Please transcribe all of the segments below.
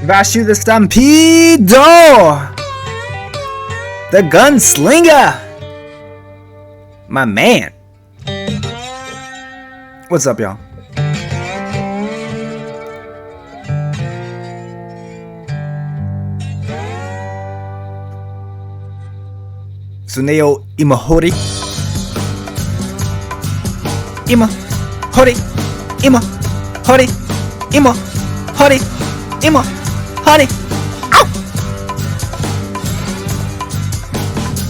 Vashu the Stampedo! The Gunslinger! My man! What's up, y'all? Suneo Imahori. Imahori. Imahori. Imahori. Imahori. Ow!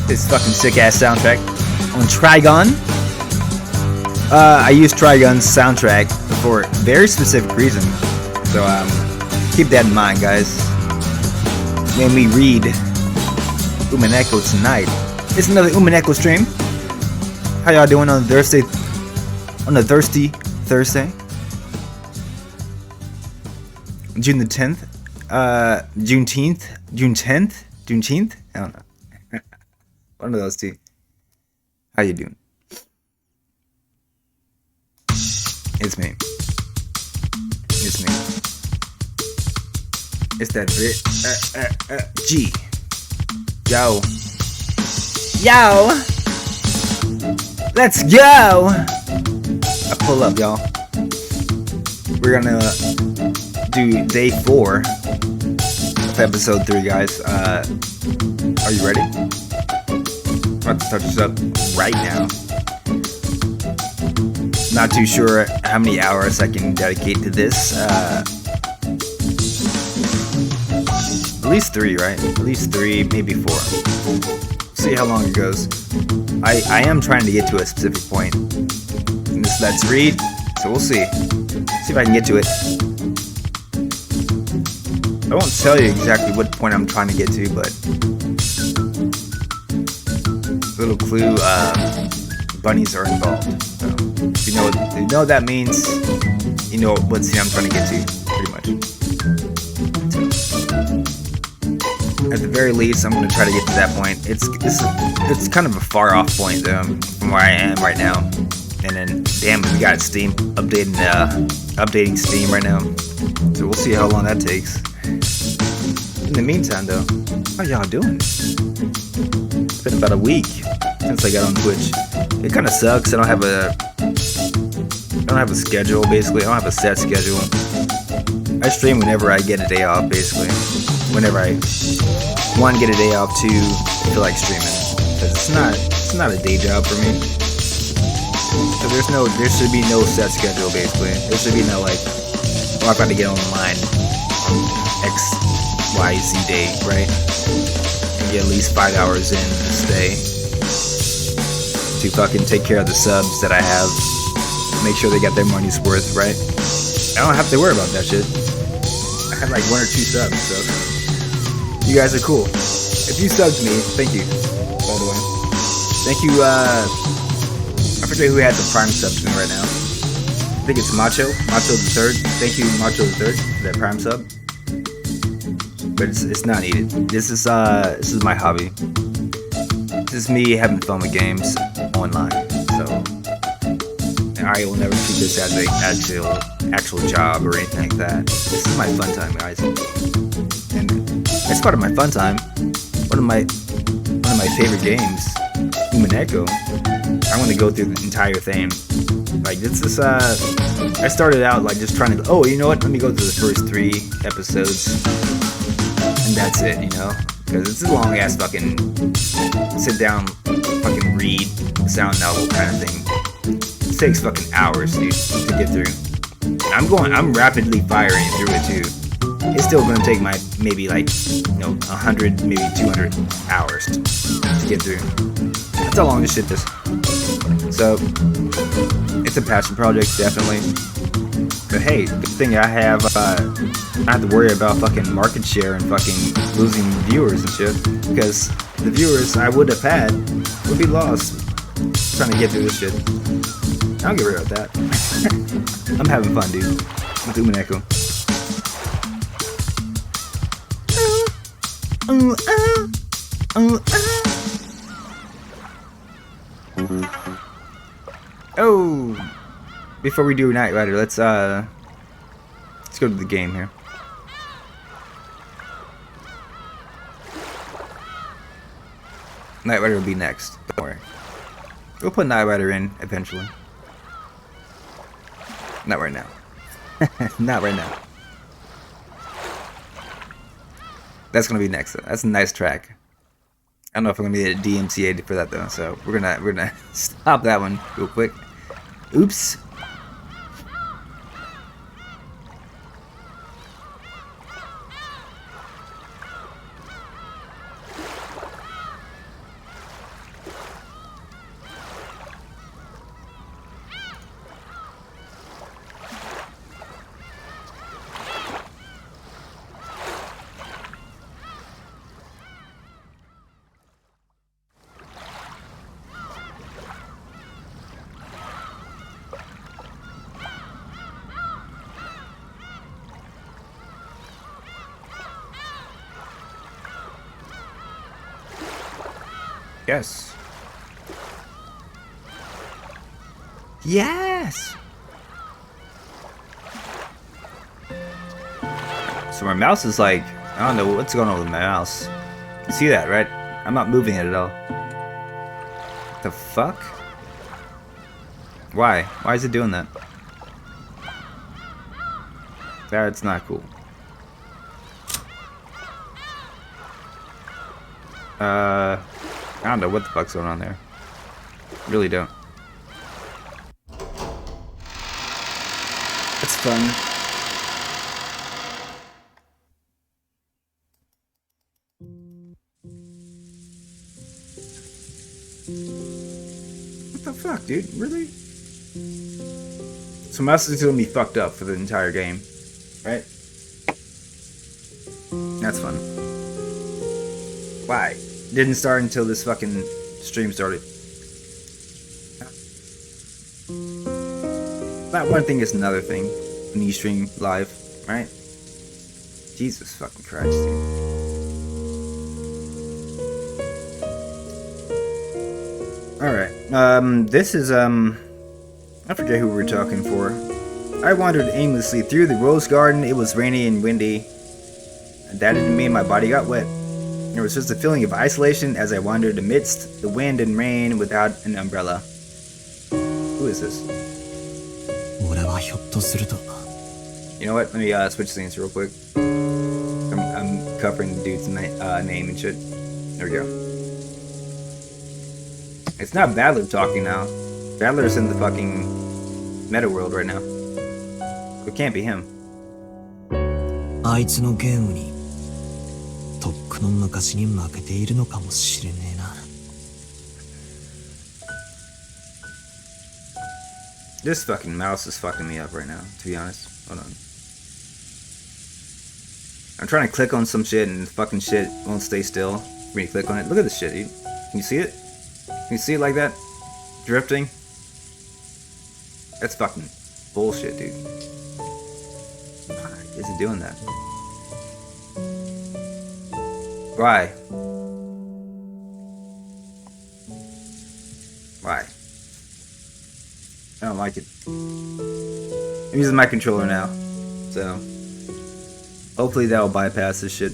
This fucking sick ass soundtrack on Trigon. I use Trigon's soundtrack for a very specific reason. So keep that in mind, guys. When we read Umineko tonight. It's another Umineko stream. How y'all doing on Thursday? On a thirsty Thursday? June the 10th? Juneteenth? June 10th? Juneteenth? I don't know. One of those two. How you doing? It's me. It's me. It's that bit. G. Yo. Yo! Let's go! I pull up, y'all. We're gonna do day 4 of episode 3, guys. Are you ready? I'm about to start this up right now. Not too sure how many hours I can dedicate to this. At least 3, right? At least 3, maybe 4. See how long it goes. I am trying to get to a specific point in this Let's Read, so we'll see. See if I can get to it. I won't tell you exactly what point I'm trying to get to, but little clue, bunnies are involved. So if you know what that means, you know what scene I'm trying to get to, pretty much. At the very least, I'm going to try to get to that point. It's kind of a far off point though, from where I am right now. And then, damn, we got Steam updating Steam right now. So we'll see how long that takes. In the meantime, though, how y'all doing? It's been about a week since I got on Twitch. It kind of sucks. I don't have a schedule. Basically, I don't have a set schedule. I stream whenever I get a day off. Basically, whenever I one, get a day off, 2, feel like streaming. Cause it's not a day job for me. So there should be no set schedule basically. There should be no like, oh, I've got to get online on X, Y, Z day, right? And get at least 5 hours in this day to fucking take care of the subs that I have. Make sure they got their money's worth, right? I don't have to worry about that shit. I have like 1 or 2 subs, so. You guys are cool. If you subbed me, thank you, by the way. Thank you, I forget who has a Prime sub to me right now. I think it's Macho the 3rd. Thank you, Macho the 3rd, for that Prime sub. But it's not needed. This is my hobby. This is me having fun with games online. So I will never treat this as a actual job or anything like that. This is my fun time, guys. And as part of my fun time, one of my favorite games, Umineko. I want to go through the entire thing. Like this is I started out like just trying to. Oh, you know what? Let me go through the first 3 episodes, and that's it. You know, because it's a long ass fucking sit down, fucking read sound novel kind of thing. It takes fucking hours, dude, to get through. I'm rapidly firing through it too. It's still gonna take my maybe like 100, maybe 200 hours to get through. That's how long this shit is. So it's a passion project, definitely. But hey, good thing I have I have to worry about fucking market share and fucking losing viewers and shit, because the viewers I would have had would be lost trying to get through this shit. I don't give a about that. I'm having fun, dude, with Umineko. Oh, before we do Night Rider, let's go to the game here. Knight Rider will be next. Don't worry. We'll put Knight Rider in eventually. Not right now. Not right now. That's gonna be next though. That's a nice track. I don't know if I'm gonna get a DMCA for that though, so we're gonna stop that one real quick. Oops. Yes. Yes! So my mouse is like, I don't know what's going on with my mouse. You see that, right? I'm not moving it at all. What the fuck? Why? Why is it doing that? That's not cool. I don't know what the fuck's going on there. Really don't. It's fun. What the fuck, dude? Really? So mouse is gonna be fucked up for the entire game, right? That's fun. Why? Didn't start until this fucking stream started. That one thing is another thing when you stream live, right? Jesus fucking Christ, dude. Alright, this is, I forget who we were talking for. I wandered aimlessly through the rose garden. It was rainy and windy. And that didn't mean my body got wet. There was just a feeling of isolation as I wandered amidst the wind and rain without an umbrella. Who is this? You know what? Let me switch scenes real quick. I'm covering the dude's name and shit. There we go. It's not Badler talking now. Badler's in the fucking meta world right now. It can't be him. This fucking mouse is fucking me up right now, to be honest. Hold on. I'm trying to click on some shit and fucking shit won't stay still when you click on it. Look at this shit, dude. Can you see it? Can you see it like that? Drifting? That's fucking bullshit, dude. Why is it doing that? Why? Why? I don't like it. I'm using my controller now, so hopefully that will bypass this shit.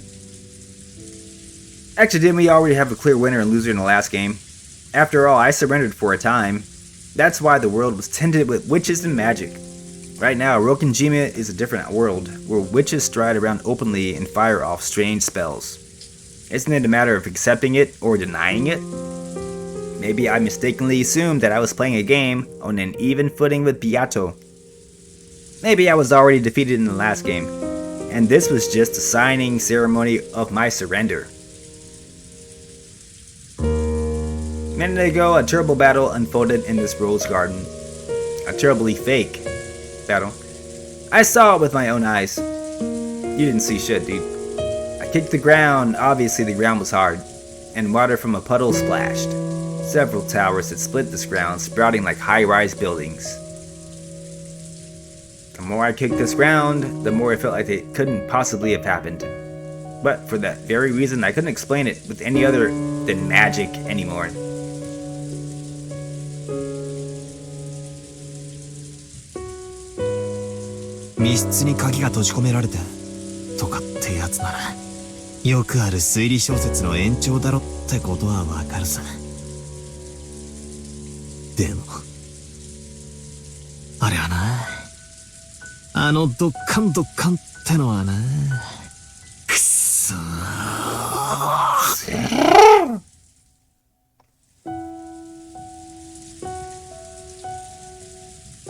Actually, didn't we already have a clear winner and loser in the last game? After all, I surrendered for a time. That's why the world was tinted with witches and magic. Right now, Rokenjima is a different world, where witches stride around openly and fire off strange spells. Isn't it a matter of accepting it or denying it? Maybe I mistakenly assumed that I was playing a game on an even footing with Beato. Maybe I was already defeated in the last game, and this was just a signing ceremony of my surrender. A minute ago, a terrible battle unfolded in this rose garden. A terribly fake battle. I saw it with my own eyes. You didn't see shit, dude. I kicked the ground. Obviously the ground was hard, and water from a puddle splashed. Several towers had split this ground, sprouting like high-rise buildings. The more I kicked this ground, the more I felt like it couldn't possibly have happened. But for that very reason, I couldn't explain it with any other than magic anymore. ってことはわかるさ。でも、あれはな、あのドッカンドッカンってのはな、くっそー。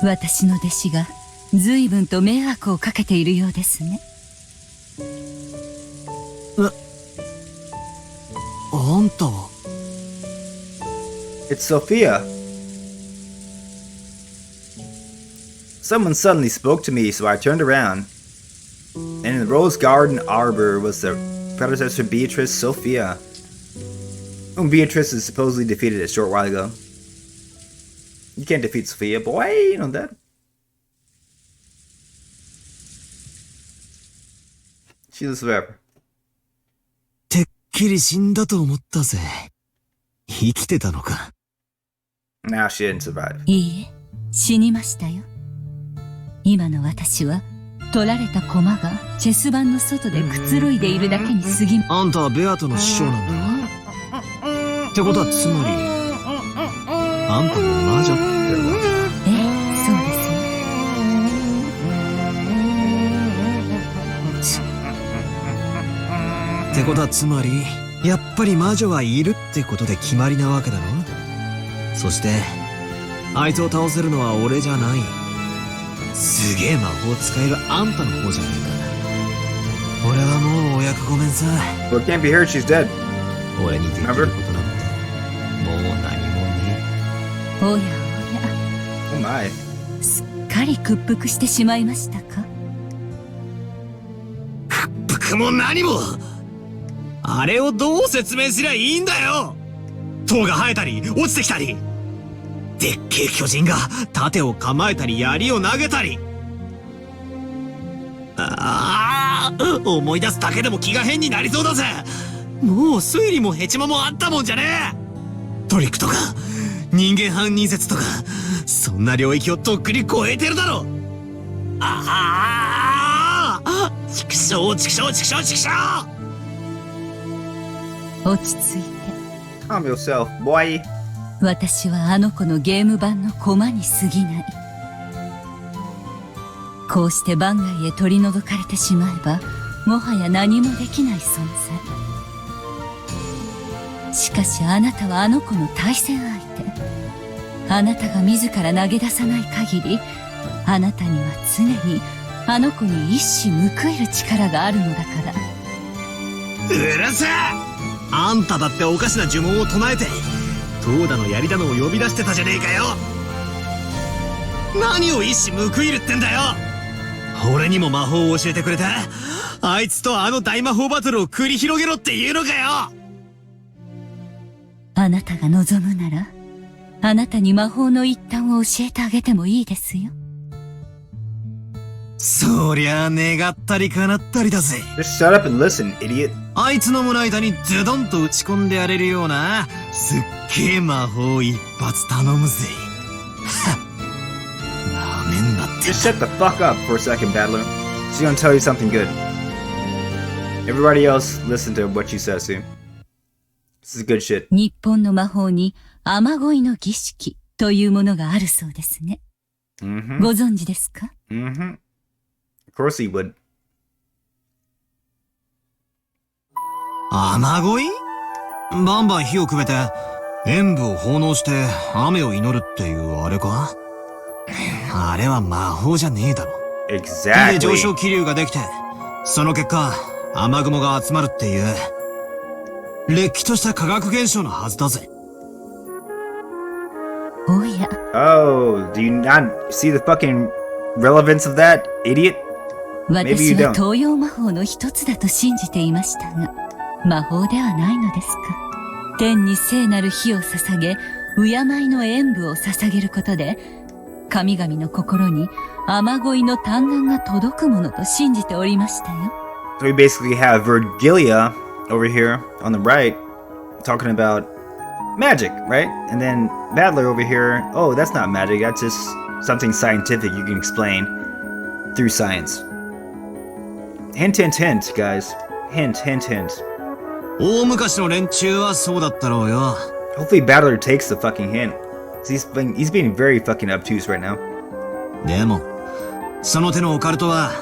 私の弟子が随分と迷惑をかけているようですね。あんたは。It's Sophia. Someone suddenly spoke to me, so I turned around. And in the Rose Garden Arbor was the predecessor Beatrice Sophia, whom Beatrice is supposedly defeated a short while ago. You can't defeat Sophia, boy, you know that. She lives forever. てっきり死んだと思ったぜ。生きてたのか。Now she didn't survive. いいえ、死にましたよ。今の私は取られた駒がチェス盤の外でくつろいでいるだけに過ぎ。あんたはベアトの師匠なんだろ。ってことはつまり、あんたも魔女ってこと。ええ、そうですよ。ってことはつまり、やっぱり魔女はいるってことで決まりなわけだろ。そしてあいつを倒せるのは俺じゃない。すげえ魔法使えるあんたの方じゃねえか。俺はもうお役御免さ。 Well, it can't be her, she's dead. 俺にできることなんてもう何もねおやおや、Oh my. すっかり屈服してしまいましたか。え。服も何も。あれをどう説明すりゃいいんだよ。塔が生えたり落ちてきたり、でっけえ巨人が盾を構えたり槍を投げたり。ああ、思い出すだけでも気が変になりそうだぜ。もう推理もヘチマもあったもんじゃねえ。トリックとか人間犯人説とか、そんな領域をとっくに超えてるだろ。ああ、畜生畜生畜生畜生。落ち着いて。Calm yourself, boy. 私はあの子のゲーム版の駒に過ぎない。こうして番外へ取り除かれてしまえば、もはや何もできない存在。しかしあなたはあの子の対戦相手。あなたが自ら投げ出さない限り、あなたには常にあの子に一矢報いる力があるのだから。うるせえ。あんただっておかしな呪文を唱えて塔だの槍だのを呼び出してたじゃねえかよ。何を一矢報いるってんだよ。俺にも魔法を教えてくれたあいつとあの大魔法バトルを繰り広げろって言うのかよ。あなたが望むなら、あなたに魔法の一端を教えてあげてもいいですよ。そりゃあ願ったり叶ったりだぜ。 Just shut up and listen, idiot. あいつの胸板にズドンと打ち込んでやれるようなすっげえ魔法一発頼むぜ。なめんなって。 Just shut the fuck up for a second, Battler. She's gonna tell you something good. Everybody else, listen to what she says soon. This is good shit. 日本の魔法に雨乞いの儀式というものがあるそうですね。Mm-hmm. ご存知ですか？ Mm-hmm. Of course he would. 雨乞い？バンバン火をくべて塩分を奉納して雨を祈るっていうあれか？あれは魔法じゃねえだろ。火で上 Exactly. 昇気流ができて、その結果雨雲が集まるっていうれっきとした化学現象のはずだぜ。おや、 Oh, do you not see the fucking relevance of that, idiot? Maybe 私 you は don't. 東洋魔法の一つだと信じていましたが、魔法ではないのですか。天に聖なる火を捧げ、敬いの演舞を捧げることで、神々の心に雨乞いの嘆願が届くものと信じておりましたよ。So we basically have Virgilia over here on the right talking about magic, right? And then Battler over here, oh, that's not magic, that's just something scientific you can explain through science. Hint, hint, hint, guys. Hint, hint, hint. 大昔の連中はそうだったろうよ。 Hopefully Battler takes the fucking hint. He's being very fucking obtuse right now. でもその手のオカルトは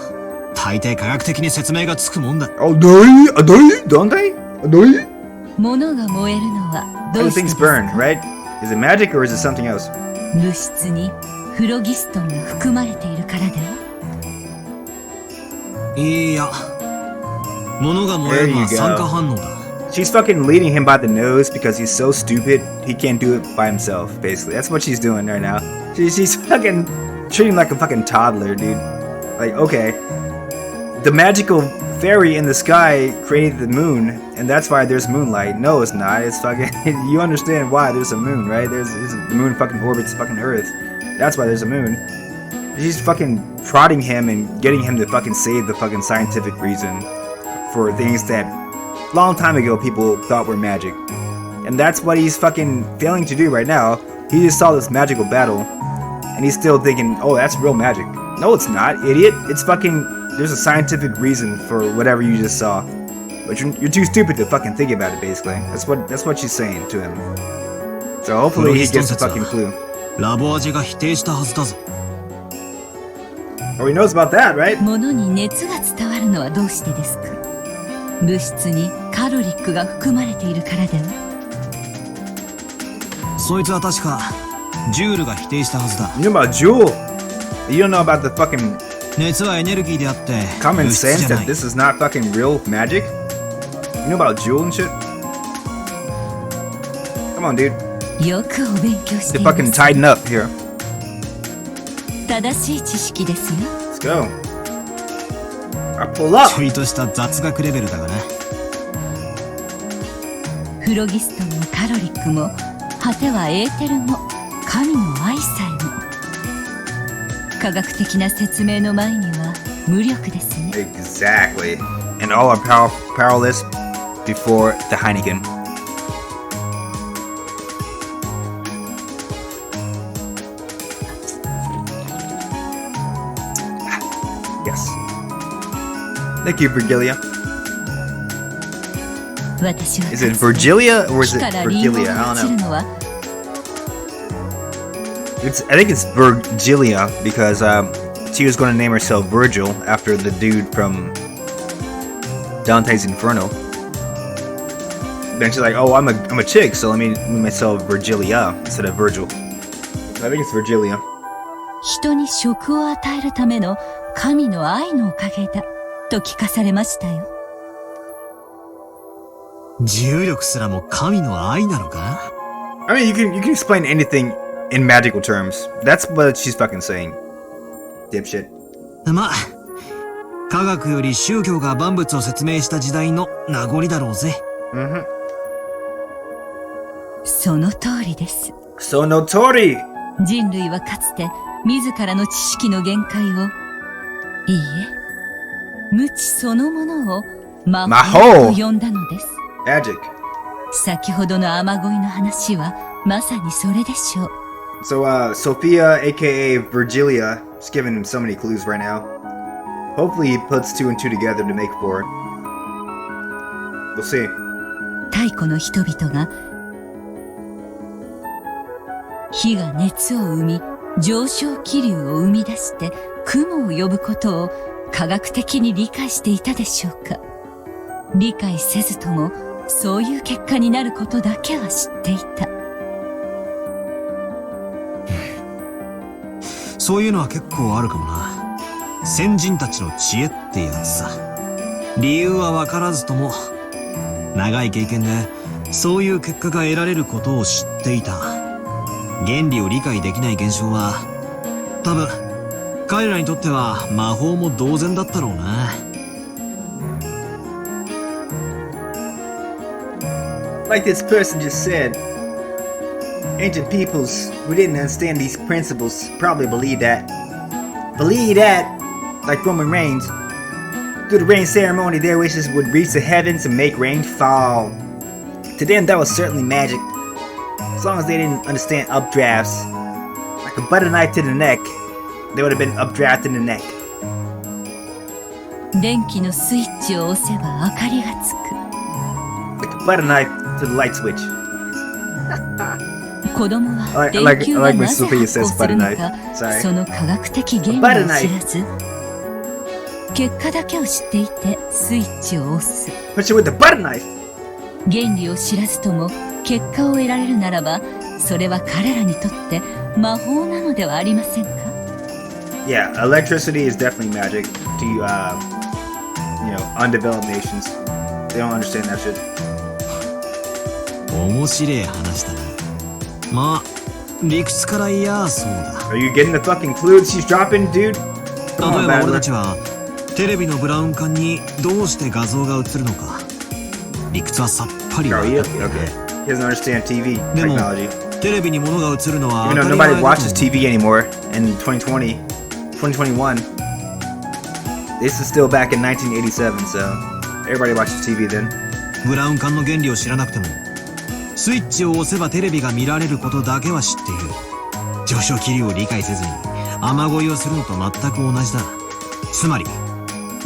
大抵科学的に説明がつくもんだ。Oh, don't they? 物が燃えるのはど How う do してで things すか？ burn, right? Is it magic or is it something else? 物質にフロギストンが含まれているからでは？いや、物が燃えるのは There you go. 酸化反応だ。 She's fucking leading him by the nose because he's so stupid he can't do it by himself, basically. That's what she's doing right now. She's fucking treating him like a fucking toddler, dude. Like, okay. The magical fairy in the sky created the moon, and that's why there's moonlight. No, it's not. It's fucking... You understand why there's a moon, right? The moon fucking orbits fucking Earth. That's why there's a moon. She's fucking prodding him and getting him to fucking say the fucking scientific reason for things that long time ago people thought were magic. And that's what he's fucking failing to do right now. He just saw this magical battle and he's still thinking, oh, that's real magic. No, it's not, idiot. It's fucking... There's a scientific reason for whatever you just saw. But you're too stupid to fucking think about it, basically. That's what she's saying to him. So hopefully he gets a fucking clue. ラボアジェが否定したはずだぞ。 Oh, he knows about that, right? 物に熱が伝わるのはどうしてですか？物質にカロリックが含まれているからでは？そいつは確かジュールが否定したはずだ。 You know about Jewel? You don't know about the fucking 熱はエネルギーであって common 物質 sense じゃな that い。 this is not fucking real magic? You know about Jewel and shit? Come on, dude. よくお勉強して Get いま fucking す。 tighten up here. 正しい知識ですよ。 Let's go. I pull up. ちょいとした雑学レベルだがな。フロギストンもカロリックも果てはエーテルも神の愛さえも科学的な説明の前には無力ですね。 Exactly. And all are powerless before the Heineken. Yes. Thank you, Virgilia. 私は Is it Virgilia or is 木 it からリンゴ Virgilia? が I 落ち don't る know. のは I think it's Virgilia because she was going to name herself Virgil after the dude from Dante's Inferno. Then she's like, "Oh, I'm a chick, so let me name myself Virgilia instead of Virgil." I think it's Virgilia. 人に食を与えるための神の愛のおかげだと聞かされましたよ。重力すらも神の愛なのか？ I mean, you can explain anything in magical terms. That's what she's fucking saying. Dipshit. まあ、科学より宗教が万物を説明した時代の名残だろうぜ。Mm-hmm. その通りです。 So notori. 人類はかつて自らの知識の限界を、いいえ、無知そのものを魔法と呼んだのです。Magic. 先ほどの雨乞いの話はまさにそれでしょう。 So, Sophia, aka Virgilia, is giving him so many clues right now. Hopefully he puts two and two together to make four. We'll see. 太古の人々が火が熱を生み上昇気流を生み出して雲を呼ぶことを科学的に理解していたでしょうか。理解せずともそういう結果になることだけは知っていた。そういうのは結構あるかもな。先人たちの知恵ってやつさ。理由は分からずとも長い経験でそういう結果が得られることを知っていた。原理を理解できない現象は多分彼らにとっては魔法も同然だったろうな。Like this person just said, ancient peoples who didn't understand these principles probably believed that, like Roman Reigns, through the rain ceremony their wishes would reach the heavens and make rain fall. To them that was certainly magic. As long as they didn't understand updrafts, like a butter knife to the neck, they would have been updrafted in the neck. 電気のスイッチを押せば明かりがつく。butter knife to the light switch. 子供は I 電 like 球 I が like when なぜ Sophia 発 says 光す butter るの knife. か Sorry. その科学的原理を知らず結果だけを知っていてスイッチを押す Punch you with the butter knife. 原理を知らずとも結果を得られるならばそれは彼らにとって魔法なのではありませんか Yeah, electricity is definitely magic to undeveloped nations. They don't understand that shit. 面白い話だな。まあ理屈から言やそうだ。 Are you getting the fucking clue that she's dropping, dude? 例 Come え on, ば俺た Battler. ちはテレビのブラウン管にどうして画像が映るのか理屈はさっぱり Oh, 分 he, かっている okay. He doesn't understand TV でも technology. テレビに物が映るのは Even 当 though たり nobody 前だと watches TV anymore in 2020, 2021, this is still back in 1987, so everybody watches TV then. ブラウン管の原理を知らなくてもスイッチを押せばテレビが見られることだけは知っている上昇気流を理解せずに雨乞いをするのと全く同じだつまり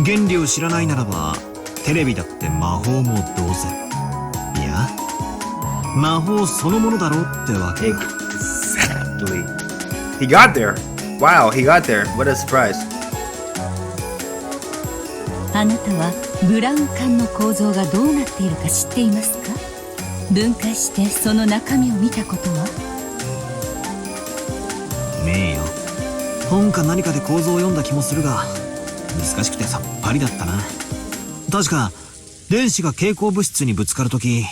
原理を知らないならばテレビだって魔法も同然いや魔法そのものだろうってわけだ Exactly. He got there. Wow, he got there. What a surprise. あなたはブラウン管の構造がどうなっているか知っていますか分解してその中身を見たことは名誉本か何かで構造を読んだ気もするが難しくてさっぱりだったな確か電子が蛍光物質にぶつかるとき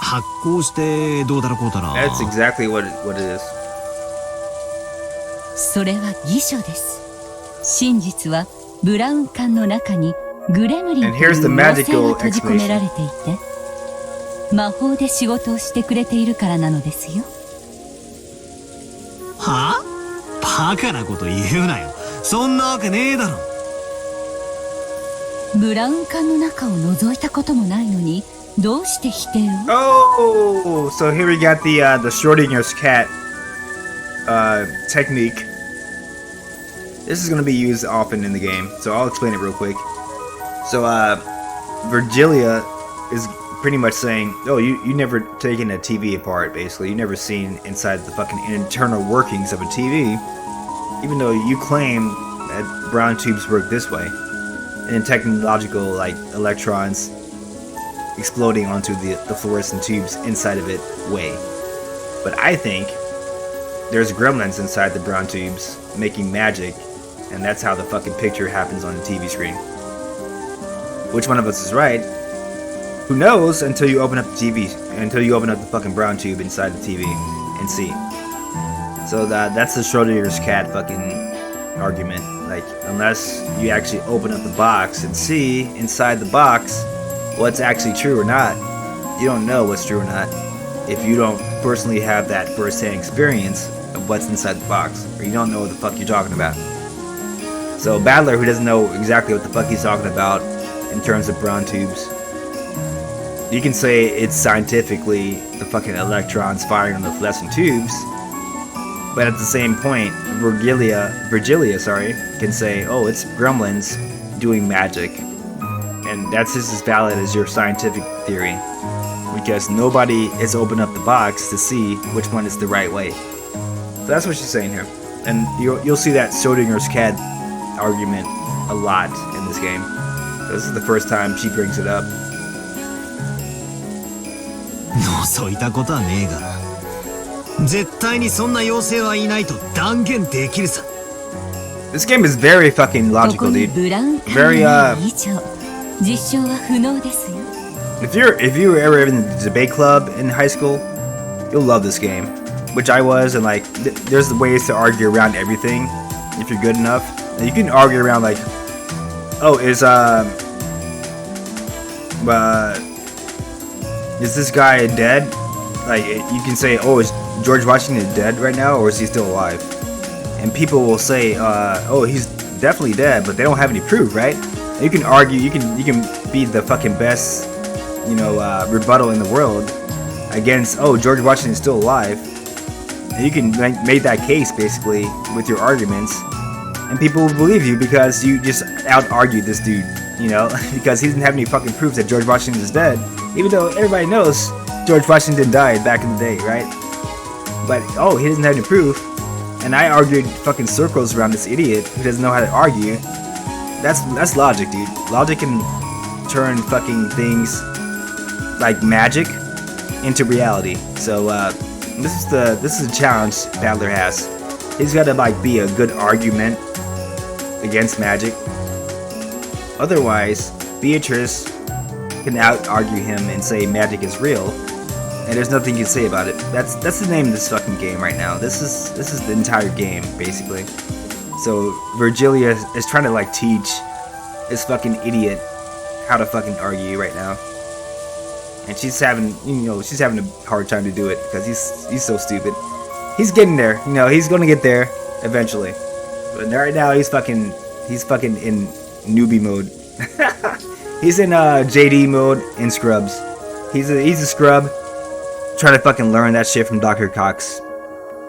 発光してどうだろうこうだら That's exactly what it is. それは偽書です真実はブラウン管の中にグレムリンと And いう here's the 妖精 magical が閉じ込められていて魔法で仕事をしてくれているからなのですよはバカなこと言うなよそんなわけねえだろブラウン管の中を覗いたこともないのにどうして否定を Oh, so here we got the Schrodinger's cat technique. This is going to be used often in the game, so I'll explain it real quick. So Virgilia is pretty much saying, oh, you never taken a TV apart, basically. You never seen inside the fucking internal workings of a TV, even though you claim that brown tubes work this way. And technological, like, electrons exploding onto the fluorescent tubes inside of it way. But I think there's gremlins inside the brown tubes making magic, and that's how the fucking picture happens on the TV screen. Which one of us is right? Who knows until you open up the TV, until you open up the fucking brown tube inside the TV and see. So that's the Schrodinger's cat fucking argument. Like, unless you actually open up the box and see inside the box what's actually true or not, you don't know what's true or not if you don't personally have that first-hand experience of what's inside the box, or you don't know what the fuck you're talking about. So Battler, who doesn't know exactly what the fuck he's talking about in terms of brown tubes, you can say it's scientifically the fucking electrons firing on the fluorescent tubes, but at the same point, Virgilia, can say, oh, it's gremlins doing magic. And that's just as valid as your scientific theory, because nobody has opened up the box to see which one is the right way. So that's what she's saying here, and you'll see that Schrodinger's cat argument a lot in this game. This is the first time she brings it up. 覗いたことはねえが絶対にそんな妖精はいないと断言できるさ This game is very fucking こ logical, こに dude. ブラウン管 Very がない以上実証は不能ですよ If you were ever in the debate club in high school, you'll love this game, which I was. And like, there's ways to argue around everything if you're good enough. And you can argue around like, oh, is this guy dead? Like, you can say, oh, is George Washington dead right now, or is he still alive? And people will say, oh, he's definitely dead, but they don't have any proof, right? And you can argue, you can be the fucking best, rebuttal in the world against, oh, George Washington's still alive. And you can make that case basically with your arguments, and people will believe you because you just out-argued this dude, because he doesn't have any fucking proof that George Washington is dead. Even though everybody knows George Washington died back in the day, right? But, oh, he doesn't have any proof. And I argued fucking circles around this idiot who doesn't know how to argue. That's logic, dude. Logic can turn fucking things like magic into reality. So, this is a challenge Battler has. He's gotta like be a good argument against magic. Otherwise, Beatrice can out-argue him and say magic is real, and there's nothing you can say about it. That's the name of this fucking game right now. This is the entire game, basically. So Virgilia is trying to like teach this fucking idiot how to fucking argue right now. And she's having a hard time to do it because he's so stupid. He's getting there, he's gonna get there eventually. But right now he's fucking in newbie mode. He's in JD mode in Scrubs. He's a scrub trying to fucking learn that shit from Dr. Cox,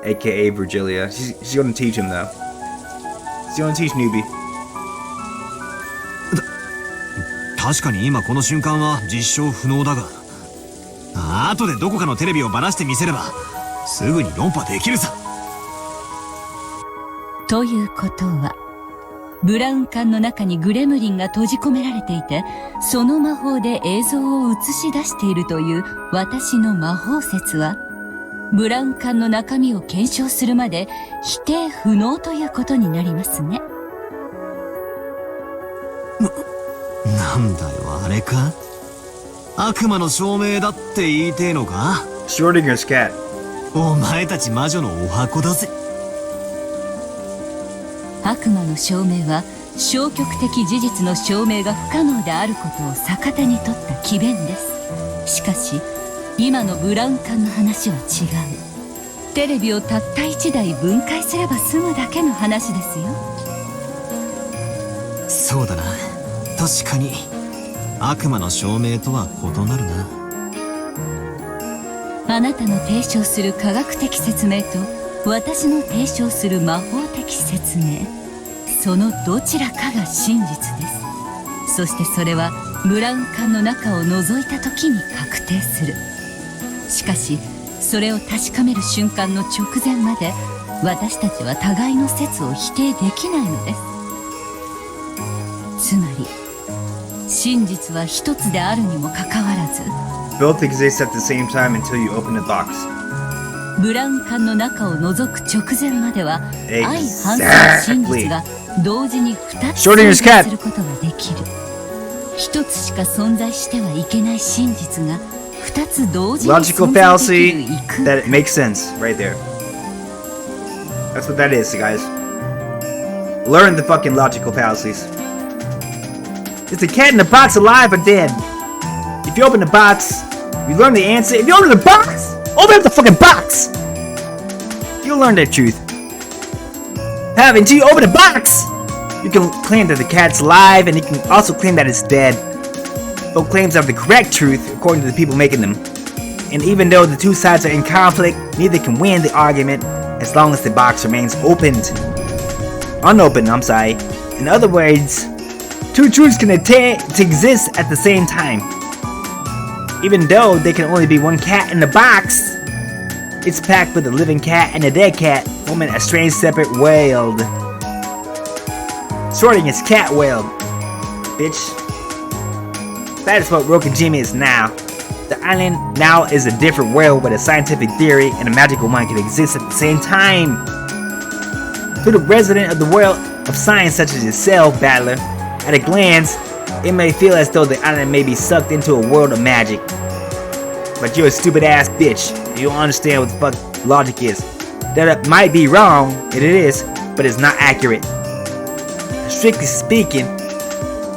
aka Virgilia. She's gonna teach him though. She's gonna teach newbie. 確かに今この瞬間は実証不能だが、後でどこかのテレビをばらしてみせればすぐに論破できるさ。ということは、ブラウン管の中にグレムリンが閉じ込められていて、その魔法で映像を映し出しているという私の魔法説は、ブラウン管の中身を検証するまで否定不能ということになりますね。なんだよあれか？悪魔の証明だって言いてえのか？ Schrodinger's cat. お前たち魔女のお箱だぜ。悪魔の証明は消極的事実の証明が不可能であることを逆手に取った詭弁です。しかし今のブラウン管の話は違う。テレビをたった1台分解すれば済むだけの話ですよ。そうだな、確かに悪魔の証明とは異なるな。あなたの提唱する科学的説明と私の提唱する魔法的説明、そのどちらかが真実です。そしてそれはブラウン管の中を覗いた時に確定する。しかしそれを確かめる瞬間の直前まで私たちは互いの説を否定できないのです。つまり真実は一つであるにもかかわらず、 Both exist at the same time until you open the box. ブラウン管の中を覗く直前までは相反する真実が同時に2つ存在することができる。一つしか存在してはいけない真実が2つ同時に存在できる異空間。 That makes sense right there. That's what that is, guys. Learn the fucking logical fallacies. Is the cat in the box alive or dead? If you open the box, you learn the answer. If you open the box, open up the fucking box! You'll learn that truth. Until you open the box, you can claim that the cat's alive, and you can also claim that it's dead. Both claims are the correct truth according to the people making them. And even though the two sides are in conflict, neither can win the argument as long as the box remains unopened, I'm sorry. In other words, two truths can attempt to exist at the same time. Even though there can only be one cat in the box, it's packed with a living cat and a dead cat, forming a strange separate world. Schrodinger's cat world, bitch. That is what Rokujimi is now. The island now is a different world where a scientific theory and a magical one can exist at the same time. To the resident of the world of science such as yourself, Battler, at a glance, it may feel as though the island may be sucked into a world of magic. But you're a stupid ass bitch, and you don't understand what the fuck logic is. That might be wrong, and it is, but it's not accurate. Strictly speaking,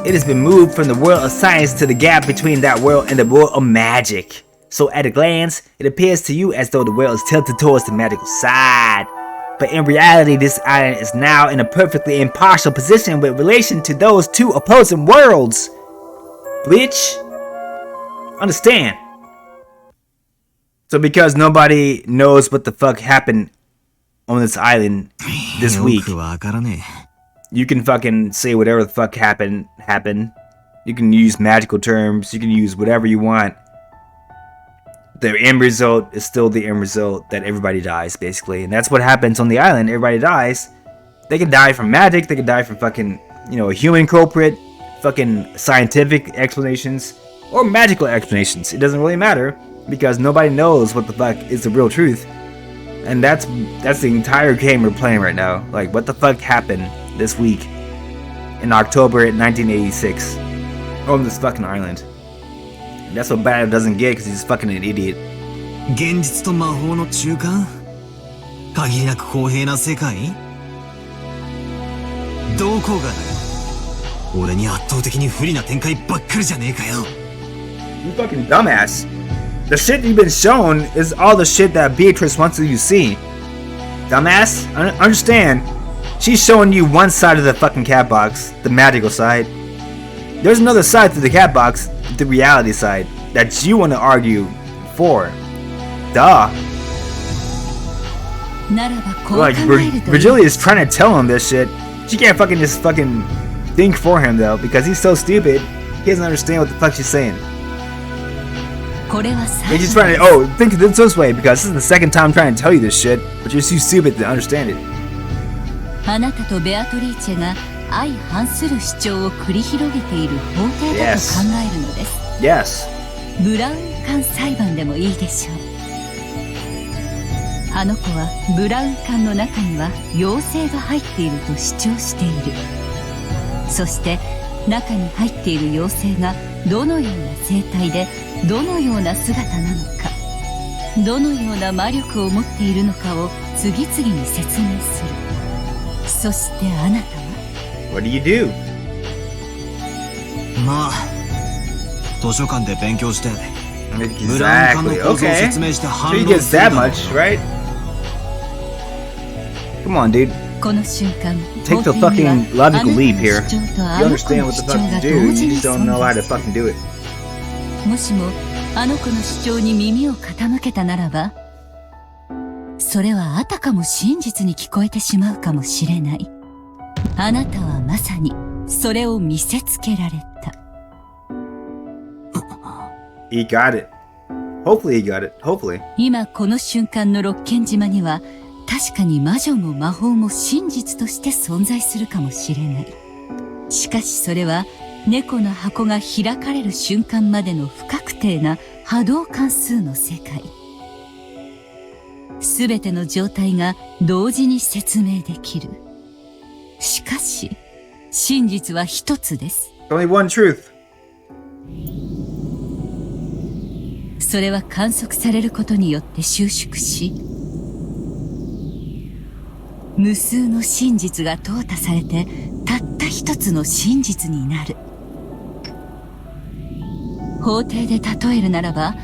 it has been moved from the world of science to the gap between that world and the world of magic. So at a glance, it appears to you as though the world is tilted towards the magical side. But in reality, this island is now in a perfectly impartial position with relation to those two opposing worlds. Bitch, understand. So because nobody knows what the fuck happened on this island this week, you can fucking say whatever the fuck happened. You can use magical terms, you can use whatever you want. the end result is still the end result, that everybody dies, basically. And that's what happens on the island. Everybody dies. They could die from magic, they could die from fucking, a human culprit, fucking scientific explanations, or magical explanations. It doesn't really matter, because nobody knows what the fuck is the real truth. And that's the entire game we're playing right now. Like, what the fuck happened this week in October 1986 on this fucking island? And that's what bad doesn't get, because he's fucking an idiot. 現実と魔法の中間？限りなく公平な世界？どこがだよ。俺に圧倒的に不利な展開ばっかりじゃねえかよ。You fucking dumbass. The shit you've been shown is all the shit that Beatrice wants you to see. Dumbass, understand. She's showing you one side of the fucking cat box, the magical side. There's another side to the cat box, the reality side, that you want to argue for. Duh. ならばこう考 Like, えるといい Virgilia is trying to tell him this shit. She can't fucking just fucking think for him though, because he's so stupid. He doesn't understand what the fuck she's saying. これは He's just trying to, think this way, because this is the second time I'm trying to tell you this shit, but you're too stupid to understand it. あなたとベアトリーチェが相反する主張を繰り広げている法廷だと考えるのです。 Yes. ブラウン管裁判でもいいでしょう。あの子はブラウン管の中には妖精が入っていると主張している。そして中に入っている妖精がどのような生態でどのような姿なのか、どのような魔力を持っているのかを次々に説明する。そしてあなたは What do you do? まあ、図書館で勉強して、ブラウン管の Exactly. 構造を Okay. 説明して So 反 he 論 gets する that だろう much, right? Come on, dude. この瞬間、 Take the 法廷には fucking logical leap here. あなたの主張とあ You の子 understand の what the 主張 fuck が to 同 do. 時 You に just don't 存 know how 在 to する。 fucking do it. もしもあの子の主張に耳を傾けたならば、それはあたかも真実に聞こえてしまうかもしれない。あなたはまさにそれを見せつけられた。He got it. Hopefully he got it. Hopefully. 今この瞬間の六軒島には確かに魔女も魔法も真実として存在するかもしれない。しかしそれは猫の箱が開かれる瞬間までの不確定な波動関数の世界。すべての状態が同時に説明できる。しかし真実は一つです。 Only one truth. それは観測されることによって収縮し、無数の真実が淘汰されてたった一つの真実になる。法廷で例えるならば、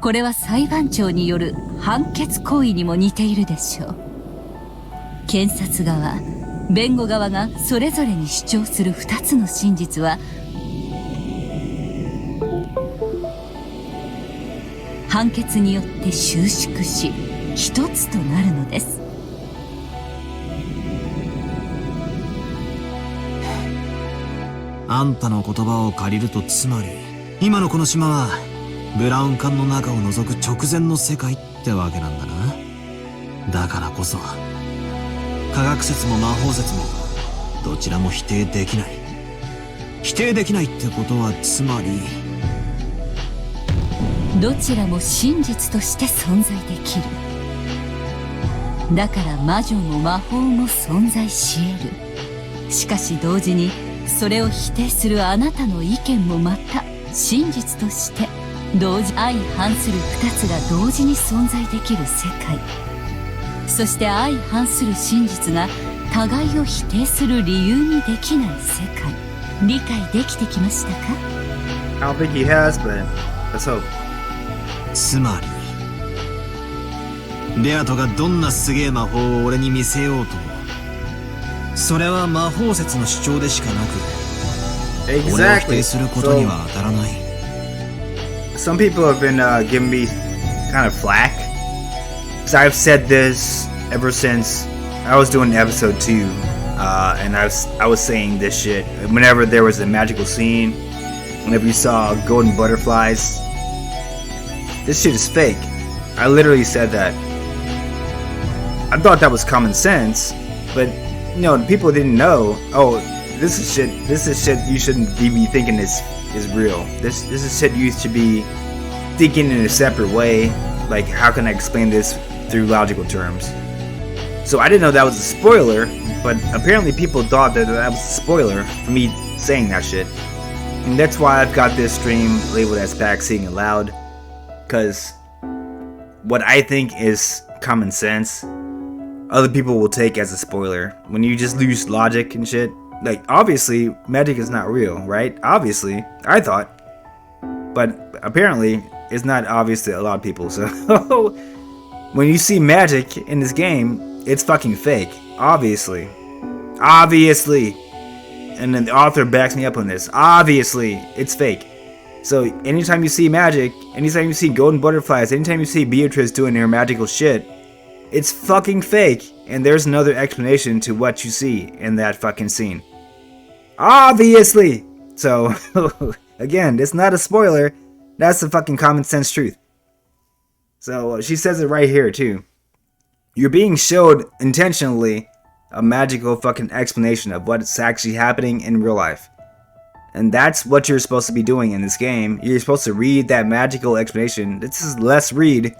これは裁判長による判決行為にも似ているでしょう。検察側、弁護側がそれぞれに主張する二つの真実は、判決によって収縮し一つとなるのです。あんたの言葉を借りると、つまり今のこの島はブラウン管の中を覗く直前の世界ってわけなんだな。だからこそ科学説も魔法説もどちらも否定できない。否定できないってことはつまり、どちらも真実として存在できる。だから魔女も魔法も存在し得る。しかし同時にそれを否定するあなたの意見もまた真実として同時相反する二つが同時に存在できる世界。そして相反する真実が互いを否定する理由にできない世界。理解できてきましたか？ I don't think he has, but let's hope. つまりベアトがどんなすげえ魔法を俺に見せようとも、それは魔法説の主張でしかなく、俺を否 Exactly. 定することには当たらない。 Some people have been giving me kind of flack. Because I've said this ever since I was doing episode 2. And I was saying this shit. Whenever there was a magical scene, whenever you saw golden butterflies, This shit is fake. I literally said that. I thought that was common sense, but people didn't know. Oh, this is shit you shouldn't be thinking is real. This is shit you should be thinking in a separate way. Like, how can I explain this through logical terms? So I didn't know that was a spoiler, but apparently people thought that was a spoiler for me saying that shit. And that's why I've got this stream labeled as Back Seeing Aloud, because what I think is common sense, other people will take as a spoiler. When you just lose logic and shit, like, obviously magic is not real, right? Obviously, I thought, but apparently it's not obvious to a lot of people. So when you see magic in this game, it's fucking fake. Obviously. And then the author backs me up on this. Obviously, it's fake. So anytime you see magic, anytime you see golden butterflies, anytime you see Beatrice doing her magical shit, it's fucking fake. And there's another explanation to what you see in that fucking scene. Obviously. So, again, it's not a spoiler. That's the fucking common sense truth. So she says it right here too. You're being showed intentionally a magical fucking explanation of what's actually happening in real life. And that's what you're supposed to be doing in this game. You're supposed to read that magical explanation. This is let's read,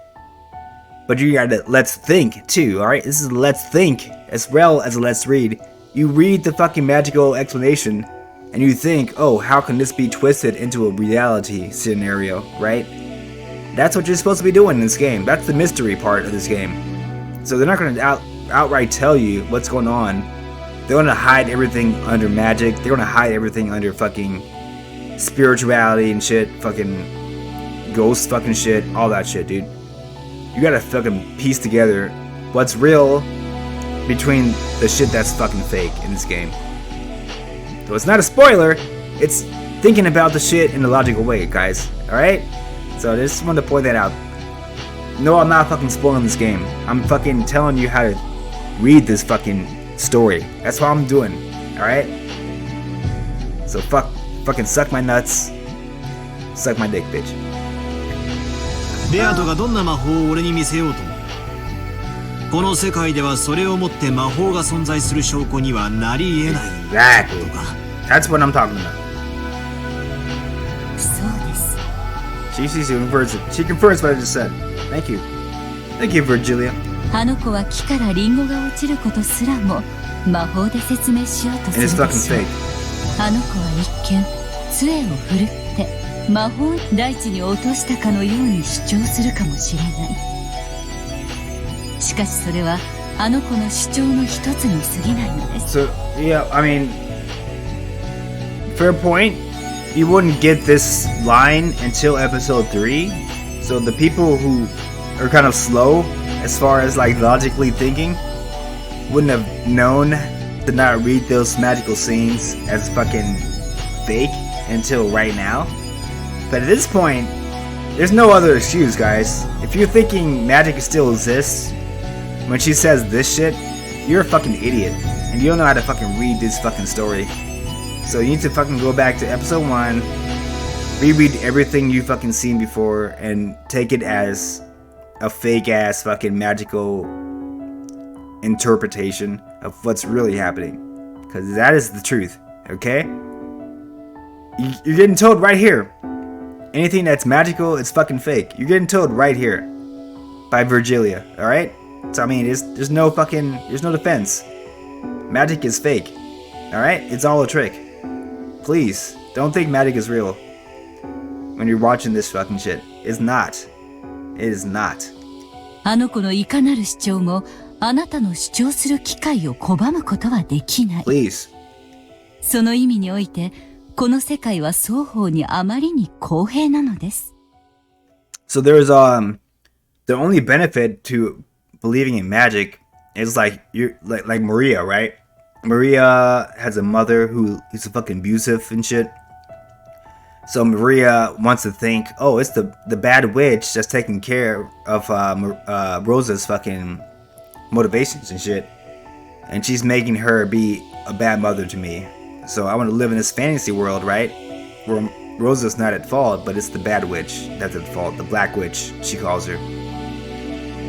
but you gotta let's think too, alright? This is let's think as well as let's read. You read the fucking magical explanation and you think, oh, how can this be twisted into a reality scenario, right? That's what you're supposed to be doing in this game. That's the mystery part of this game. So they're not going to outright tell you what's going on. They're going to hide everything under magic. They're going to hide everything under fucking spirituality and shit. Fucking ghost fucking shit. All that shit, dude. You gotta fucking piece together what's real between the shit that's fucking fake in this game. So it's not a spoiler. It's thinking about the shit in a logical way, guys. Alright? So I just wanted to point that out. No, I'm not fucking spoiling this game. I'm fucking telling you how to read this fucking story. That's what I'm doing. Alright? So fucking suck my nuts. Suck my dick, bitch. ベアトがどんな魔法を俺に見せようともこの世界ではそれをもって魔法が存在する証拠にはなり得ない Exactly. That's what I'm talking about. そうです。 She confirms what I just said. Thank you. Thank you, Virgilia. あの子は木からリンゴが落ちることすらも魔法で説明しようとする And で it's しょ fucking う。 fake. あの子は一見杖を振るって魔法を大地に落としたかのように主張するかもしれない。しかしそれはあの子の主張の一つに過ぎないのです。 So, yeah, I mean, fair point. You wouldn't get this line until episode 3. So the people who are kind of slow as far as like logically thinking wouldn't have known to not read those magical scenes as fucking fake until right now. But at this point, there's no other excuse, guys. If you're thinking magic still exists when she says this shit, you're a fucking idiot. And you don't know how to fucking read this fucking story. So you need to fucking go back to episode 1, reread everything you fucking seen before, and take it as a fake ass fucking magical interpretation of what's really happening. Because that is the truth, okay? You're getting told right here. Anything that's magical, it's fucking fake. You're getting told right here by Virgilia, alright? So I mean, there's no defense. Magic is fake, alright? It's all a trick. Please, don't think magic is real when you're watching this fucking shit. It's not. It is not. あの子のいかなる主張もあなたの主張する機会を拒むことはできない。 Please. その意味においてこの世界は双方にあまりに公平なのです。 So there's the only benefit to believing in magic is like you're like Maria, right? Maria has a mother who is fucking abusive and shit. So Maria wants to think, oh, it's the bad witch that's taking care of Rosa's fucking motivations and shit, and she's making her be a bad mother to me. So I want to live in this fantasy world, right? Where Rosa's not at fault, but it's the bad witch that's at fault. The black witch, she calls her.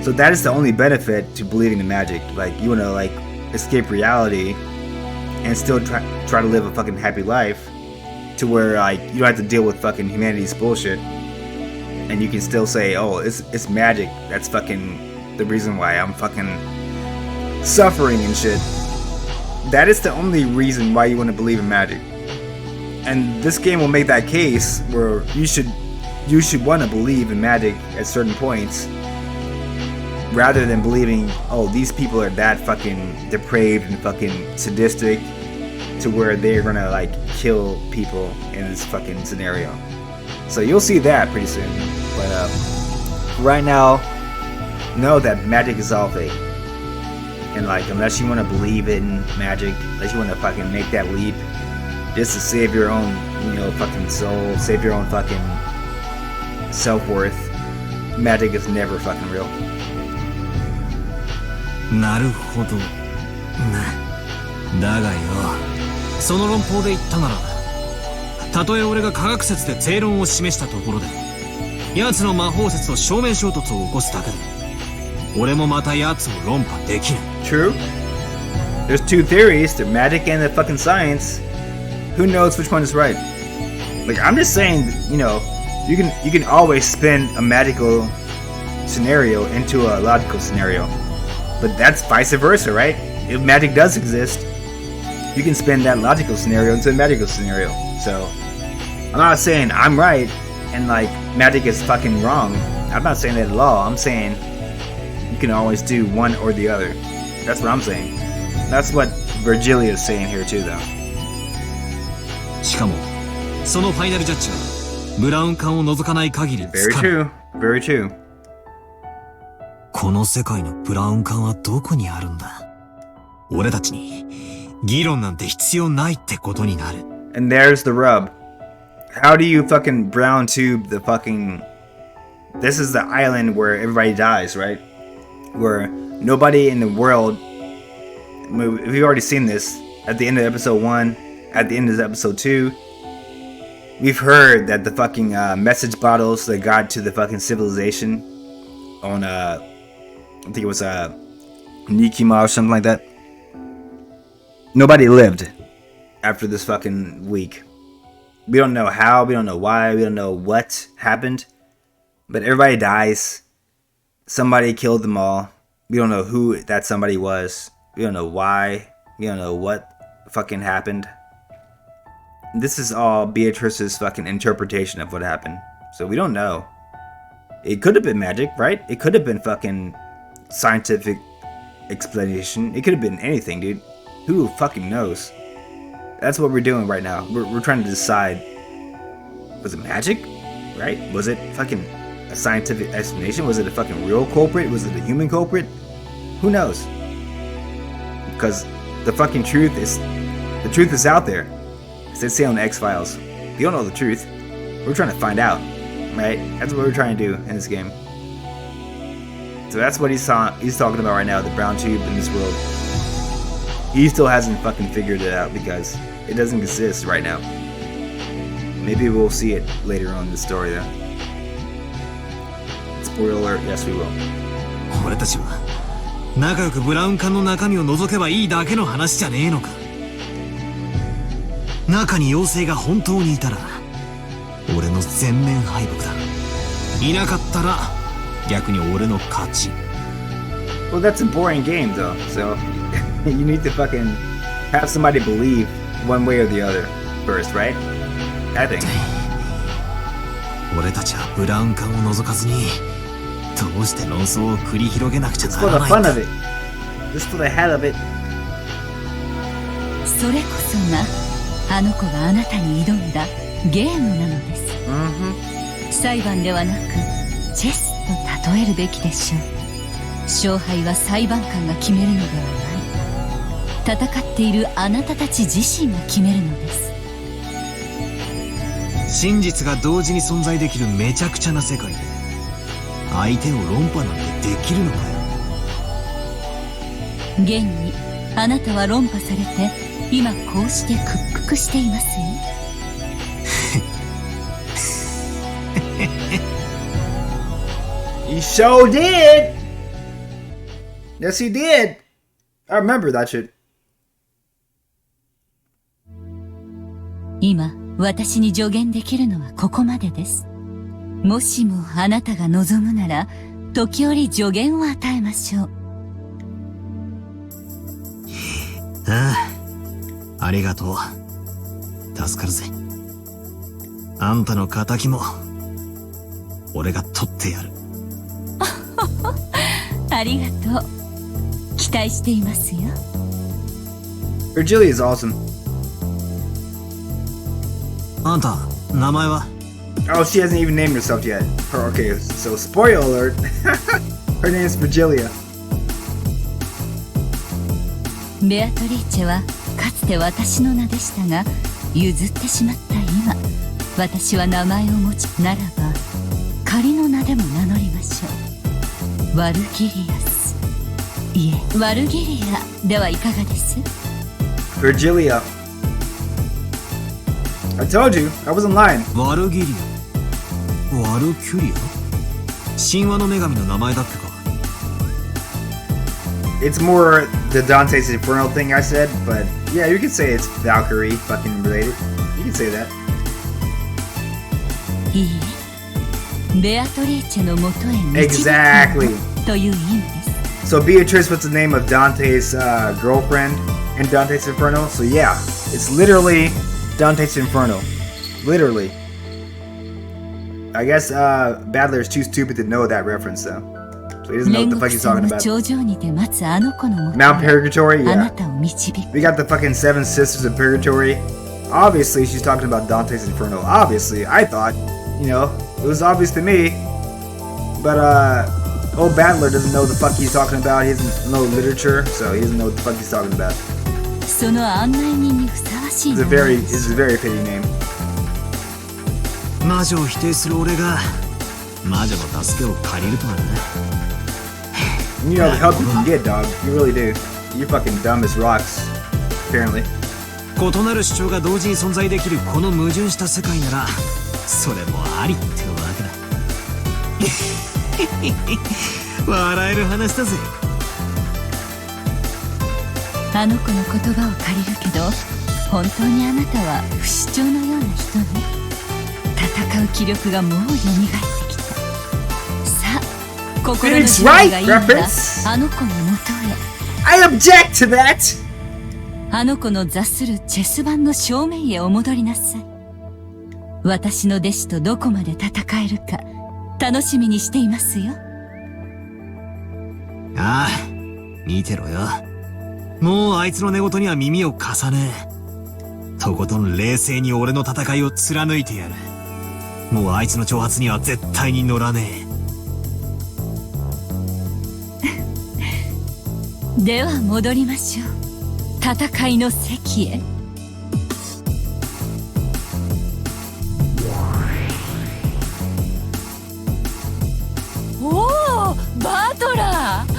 So that is the only benefit to believing in magic. Like, you wanna like escape reality and still try to live a fucking happy life, to where like you don't have to deal with fucking humanity's bullshit, and you can still say, oh, it's magic. That's fucking the reason why I'm fucking suffering and shit. That is the only reason why you want to believe in magic. And this game will make that case where you should want to believe in magic at certain points, rather than believing, oh, these people are that fucking depraved and fucking sadistic to where they're gonna like kill people in this fucking scenario. So you'll see that pretty soon. But right now, know that magic is all fake. And like, unless you want to believe in magic, unless you want to fucking make that leap just to save your own, fucking soul, save your own fucking self-worth, magic is never fucking real. なるほど。だがよ、その論法で言ったなら、たとえ俺が科学説で正論を示したところで、奴の魔法説と正面衝突を起こすだけで、俺もまた奴を論破できる。True. There's two theories, the magic and the fucking science. Who knows which one is right? Like, I'm just saying, you can always spin a magical scenario into a logical scenario. But that's vice versa, right? If magic does exist, you can spin that logical scenario into a magical scenario. So, I'm not saying I'm right and like magic is fucking wrong. I'm not saying that at all. I'm saying you can always do one or the other. That's what I'm saying. That's what Virgilia is saying here too, though. しかも、そのファイナルジャッジはブラウン管を除かない限りつかない。 Very true. Very true. この世界のブラウン管はどこにあるんだ？俺たちに議論なんて必要ないってことになる。And there's the rub. How do you fucking brown tube the fucking... This is the island where everybody dies, right? Where nobody in the world... We've already seen this at the end of episode 1, at the end of episode 2. We've heard that the fucking message bottles that got to the fucking civilization on, I think it was Nikima or something like that. Nobody lived after this fucking week. We don't know how, we don't know why, we don't know what happened. But everybody dies. Somebody killed them all. We don't know who that somebody was. We don't know why. We don't know what fucking happened. This is all Beatrice's fucking interpretation of what happened. So we don't know. It could have been magic, right? It could have been fucking scientific explanation. It could have been anything, dude. Who fucking knows? That's what we're doing right now. We're trying to decide. Was it magic? Right? Was it fucking a scientific explanation? Was it a fucking real culprit? Was it a human culprit? Who knows? Because the fucking truth is out there. As they say on the X-Files. You don't know the truth. We're trying to find out. Right? That's what we're trying to do in this game. So that's what he's talking about right now, the brown tube in this world. He still hasn't fucking figured it out because it doesn't exist right now. Maybe we'll see it later on in the story though. Spoiler alert, yes we will. 俺たちは仲良くブラウン管の中身を覗けばいいだけの話じゃねえのか。中に妖精が本当にいたら俺の全面敗北だ。いなかったら逆に俺の勝ち。 Well, that's a boring game though, so you need to fucking have somebody believe one way or the other first, right? I think. 俺たちはブラウン管を覗かずにどうして論争を繰り広げなくちゃ It's な for ら the ない fun んだ。 of it. Just for the hell of it. それこそがあの子があなたに挑んだゲームなのです。裁判ではなくチェスと例えるべきでしょう。勝敗は裁判官が決めるのではない。戦っているあなたたち自身が決めるのです。真実が同時に存在できるめちゃくちゃな世界で相手を論破なんてできるのかよ。現にあなたは論破されて今こうして屈服していますよ。He sure did! Yes, he did! I remember that shit. 今、私に助言できるのはここまでです。もしもあなたが望むなら、時折助言を与えましょう。ああ、ありがとう。助かるぜ。あんたの仇も、俺が取ってやる。ありがとう。期待していますよ。Virgilia is awesome. あんた、名前は？ Oh, she hasn't even named herself yet. Okay, so spoiler alert. Her name is Virgilia. ベアトリーチェはかつて私の名でしたが、譲ってしまった今、私は名前を持ちならば仮の名でも名乗りましょう。ワルギリアス、いえ、ワルギリアではいかがです？ Virgilia. I told you, I wasn't lying. ワルギリア、ワルキュリア、神話の女神の名前だっけか。It's more the Dante's Inferno thing I said, but yeah, you could say it's Valkyrie fucking related. You can say that. いいえ、ベアトリーチェのもとへ導く Exactly. という意味です。 So Beatrice was the name of Dante's girlfriend in Dante's Inferno. So yeah, it's literally Dante's Inferno. Literally. I guess Badler's too stupid to know that reference though. So he doesn't know what the fuck he's talking about. 頂上にて待つあの子のもとへ Mount Purgatory? あな Yeah. たを導く。 We got the fucking Seven Sisters of Purgatory. Obviously, she's talking about Dante's Inferno. Obviously, I thought, you know, it was obvious to me. But, old Badler doesn't know the fuck he's talking about. He doesn't know literature, so he doesn't know what the fuck he's talking about. その案内人にふさわしい It's 名 a 前 very, です it's a very fitting name. 魔女を否定する俺が魔女の助けを借りるとはな。 You know the help you can get, dog. You really do. You're fucking dumb as rocks, apparently. 異なる主張が同時に存在できるこの矛盾した世界ならそれもありってわけだ。笑える話だぜ。あの子の言葉を借りるけど、本当にあなたは不死鳥のような人ね。戦う気力がもう蘇ってきた。さあ、心の準備がいいなら、あの子のもとへ。 I object to that! あの子の座するチェス盤の正面へお戻りなさい。私の弟子とどこまで戦えるか、楽しみにしていますよ。ああ、見てろよ。もうあいつの寝言には耳を貸さねえ。とことん冷静に俺の戦いを貫いてやる。もうあいつの挑発には絶対に乗らねえ。では戻りましょう。戦いの席へ。おお、バトラー。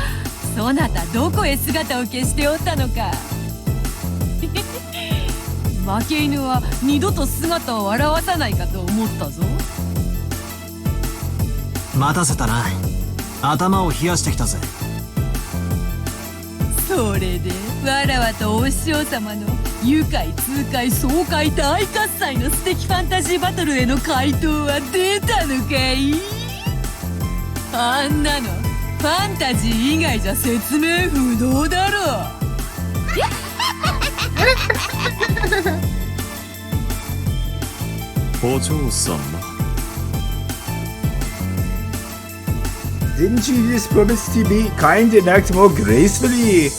そなたどこへ姿を消しておったのか。負け犬は二度と姿を現さないかと思ったぞ。待たせたな。頭を冷やしてきたぜ。それでわらわとお師匠様の愉快痛快爽快大喝采の素敵ファンタジーバトルへの回答は出たのかい？あんなのファンタジー以外じゃ説明不能だろう。お嬢様。 Didn't you just promise to be kind and act more gracefully?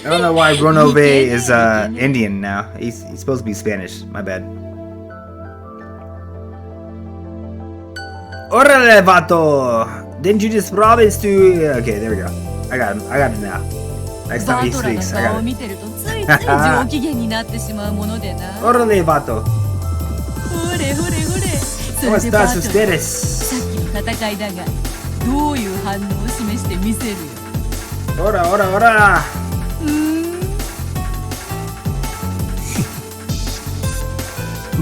I don't know why Ronove is Indian now. He's supposed to be Spanish. My bad. Orale, vato! Didn't you just promise to... Okay, there we go. I got him. I got him now. Next time he speaks, I got him. Orale, vato! ほれほれほれ。 ¿Cómo estás ustedes? さっきの戦いだが、どういう反応を示してみせるよ。 Ora, ora, ora!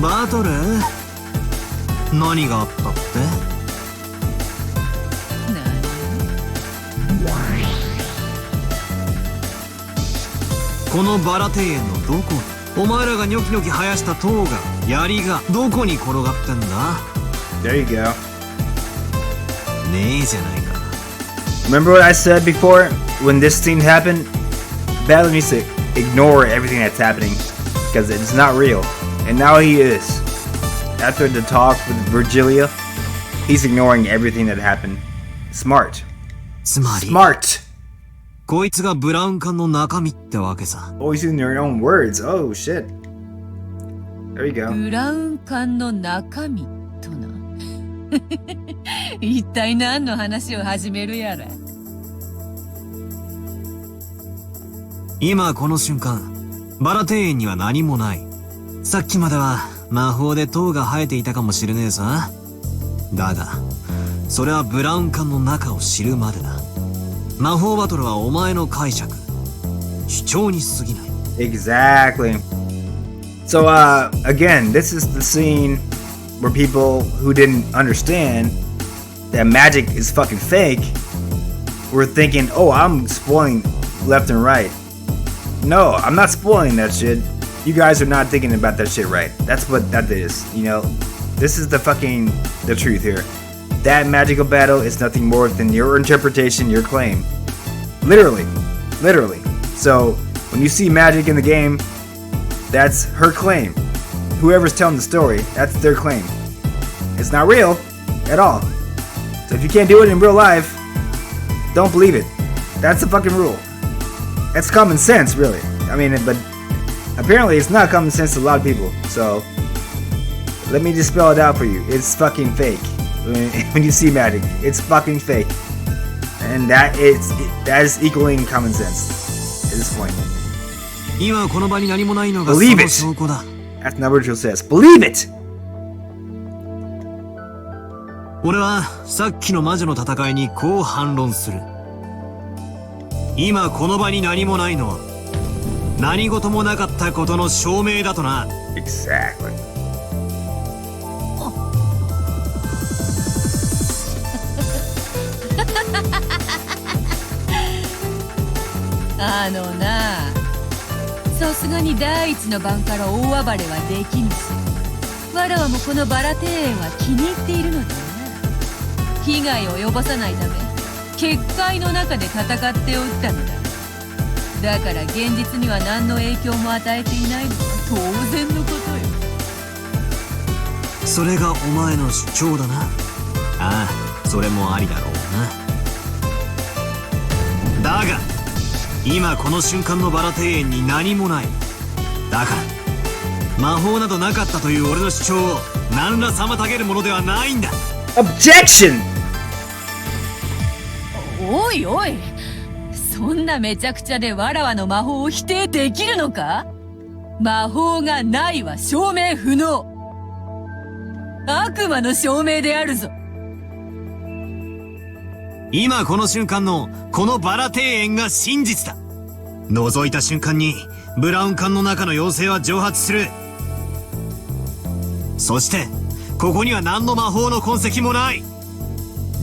バトル？何があったって？このバラ庭園のどこ、お前らがニョキニョキ生やした塔が、槍がどこに転がってんだ？ There you go. ねえじゃないか。 Remember what I said before? When this scene happened, Battle needs to ignore everything that's happening because it's not real. And now he is. After the talk with Virgilia, he's ignoring everything that happened. Smart. つまり、 Smart! こいつがブラウン管の中身ってわけさ。 Always using their own words. Oh shit. There you go. ブラウン管の中身とな。一体何の話を始めるやら。今この瞬間、バラ庭園には何もない。さっきまでは魔法で塔が生えていたかもしれねえさ。だが、それはブラウン管の中を知るまでだ。魔法バトルはお前の解釈、主張に過ぎない。 Exactly. So, again, this is the scene where people who didn't understand that magic is fucking fake were thinking, oh, I'm spoiling left and right. No, I'm not spoiling that shit. You guys are not thinking about that shit right. That's what that is, you know? This is the truth here. That magical battle is nothing more than your interpretation, your claim. Literally. Literally. So, when you see magic in the game, that's her claim. Whoever's telling the story, that's their claim. It's not real at all. So if you can't do it in real life, don't believe it. That's the fucking rule. That's common sense, really. I mean, but apparently it's not common sense to a lot of people. So, let me just spell it out for you. It's fucking fake. When you see magic, it's fucking fake. And that is equaling common sense at this point. 今この場に何もないのがそ Believe の it. 証拠だ。 That's not what Rachel says. Believe it! 俺はさっきの魔女の戦いにこう反論する。今この場に何もないのは何事もなかったことの証明だとな。 Exactly. あのな、さすがに第一の晩から大暴れはできぬし、わらわもこのバラ庭園は気に入っているのでな。被害を及ぼさないため結界の中で戦っておったのだ。だから現実には何の影響も与えていないのは当然のことよ。それがお前の主張だな。ああ、それもありだろうな。だが今この瞬間のバラ庭園に何もない。だから魔法などなかったという俺の主張を何ら妨げるものではないんだ。 Objection! おいおい、そんなめちゃくちゃでわらわの魔法を否定できるのか？魔法がないは証明不能。悪魔の証明であるぞ。今この瞬間のこのバラ庭園が真実だ。覗いた瞬間にブラウン管の中の妖精は蒸発する。そしてここには何の魔法の痕跡もない。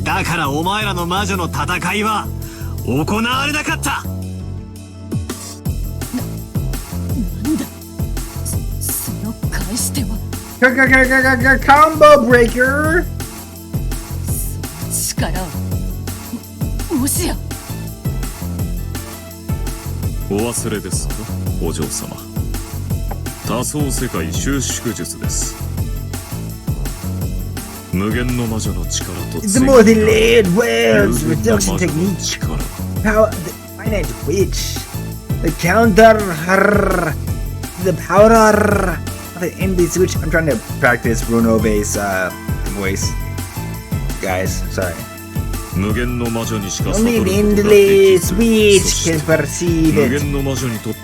だからお前らの魔女の戦いは行われなかった。なんだ、その返し手は。Combo breaker! その力はもしや。お忘れですか、お嬢様。多層世界収縮術です。無限の魔女の力と The multi-layered worlds 無限の reduction 魔女の technique. 力。 Power, the finite witch. The counter. The powder. The endless switch. I'm trying to practice Bruno-based voice. Guys, sorry. 無限の魔女にしか Only 悟 the ることがで endless きず、 witch そして can perceive 無 it. 限の魔女にとって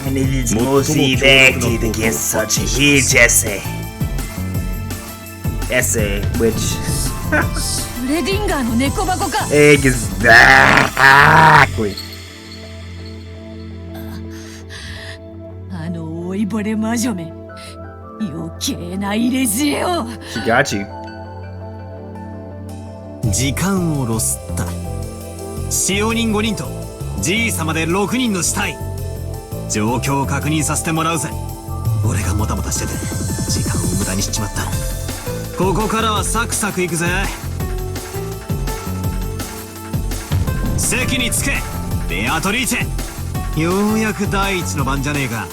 And it is 最も most 強力な effective 効果を against 発 such 揮 a し huge ます essay. Which シュレディンガーの猫箱か。 exactly. あの老いぼれ魔女め、余計な入れ知恵を。 She got you. 時間をロスった。使用人5人とじい様で6人の死体。状況を確認させてもらうぜ。俺がもたもたしてて時間を無駄にしちまった。ここからはサクサクいくぜ。席につけベアトリーチェ。ようやく第一の番じゃねえか。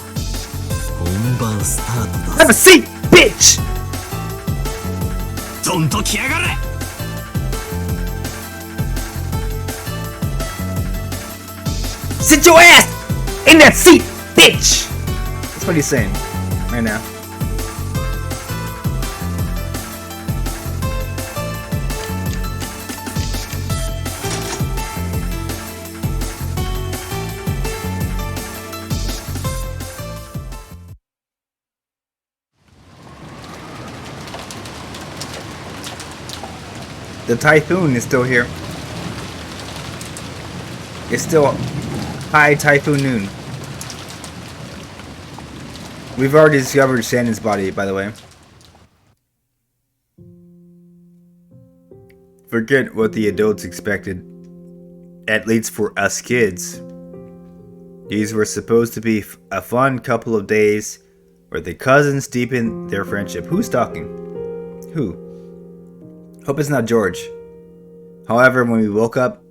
本番スタートだ。 Have a seat, bitch! どんと来やがれ。Sit your ass in that seat, bitch! That's what he's saying right now. The typhoon is still here. It's still high typhoon noon. We've already discovered Shannon's body, by the way. Forget what the adults expected. At least for us kids. These were supposed to be a fun couple of days where the cousins deepened their friendship. Who's talking? Who? Hope it's not George. However, when we woke up,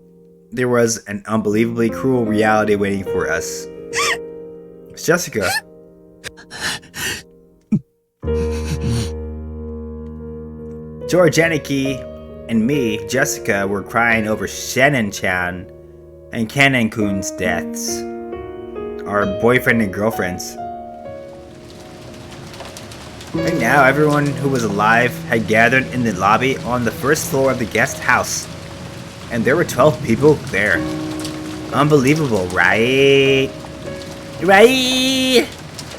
there was an unbelievably cruel reality waiting for us. It's Jessica. George, Aniki, and me, Jessica, were crying over Shannon-chan and Kanan-kun's deaths. Our boyfriend and girlfriends. Right now, everyone who was alive had gathered in the lobby on the first floor of the guest house. And there were 12 people there. Unbelievable, right? Right?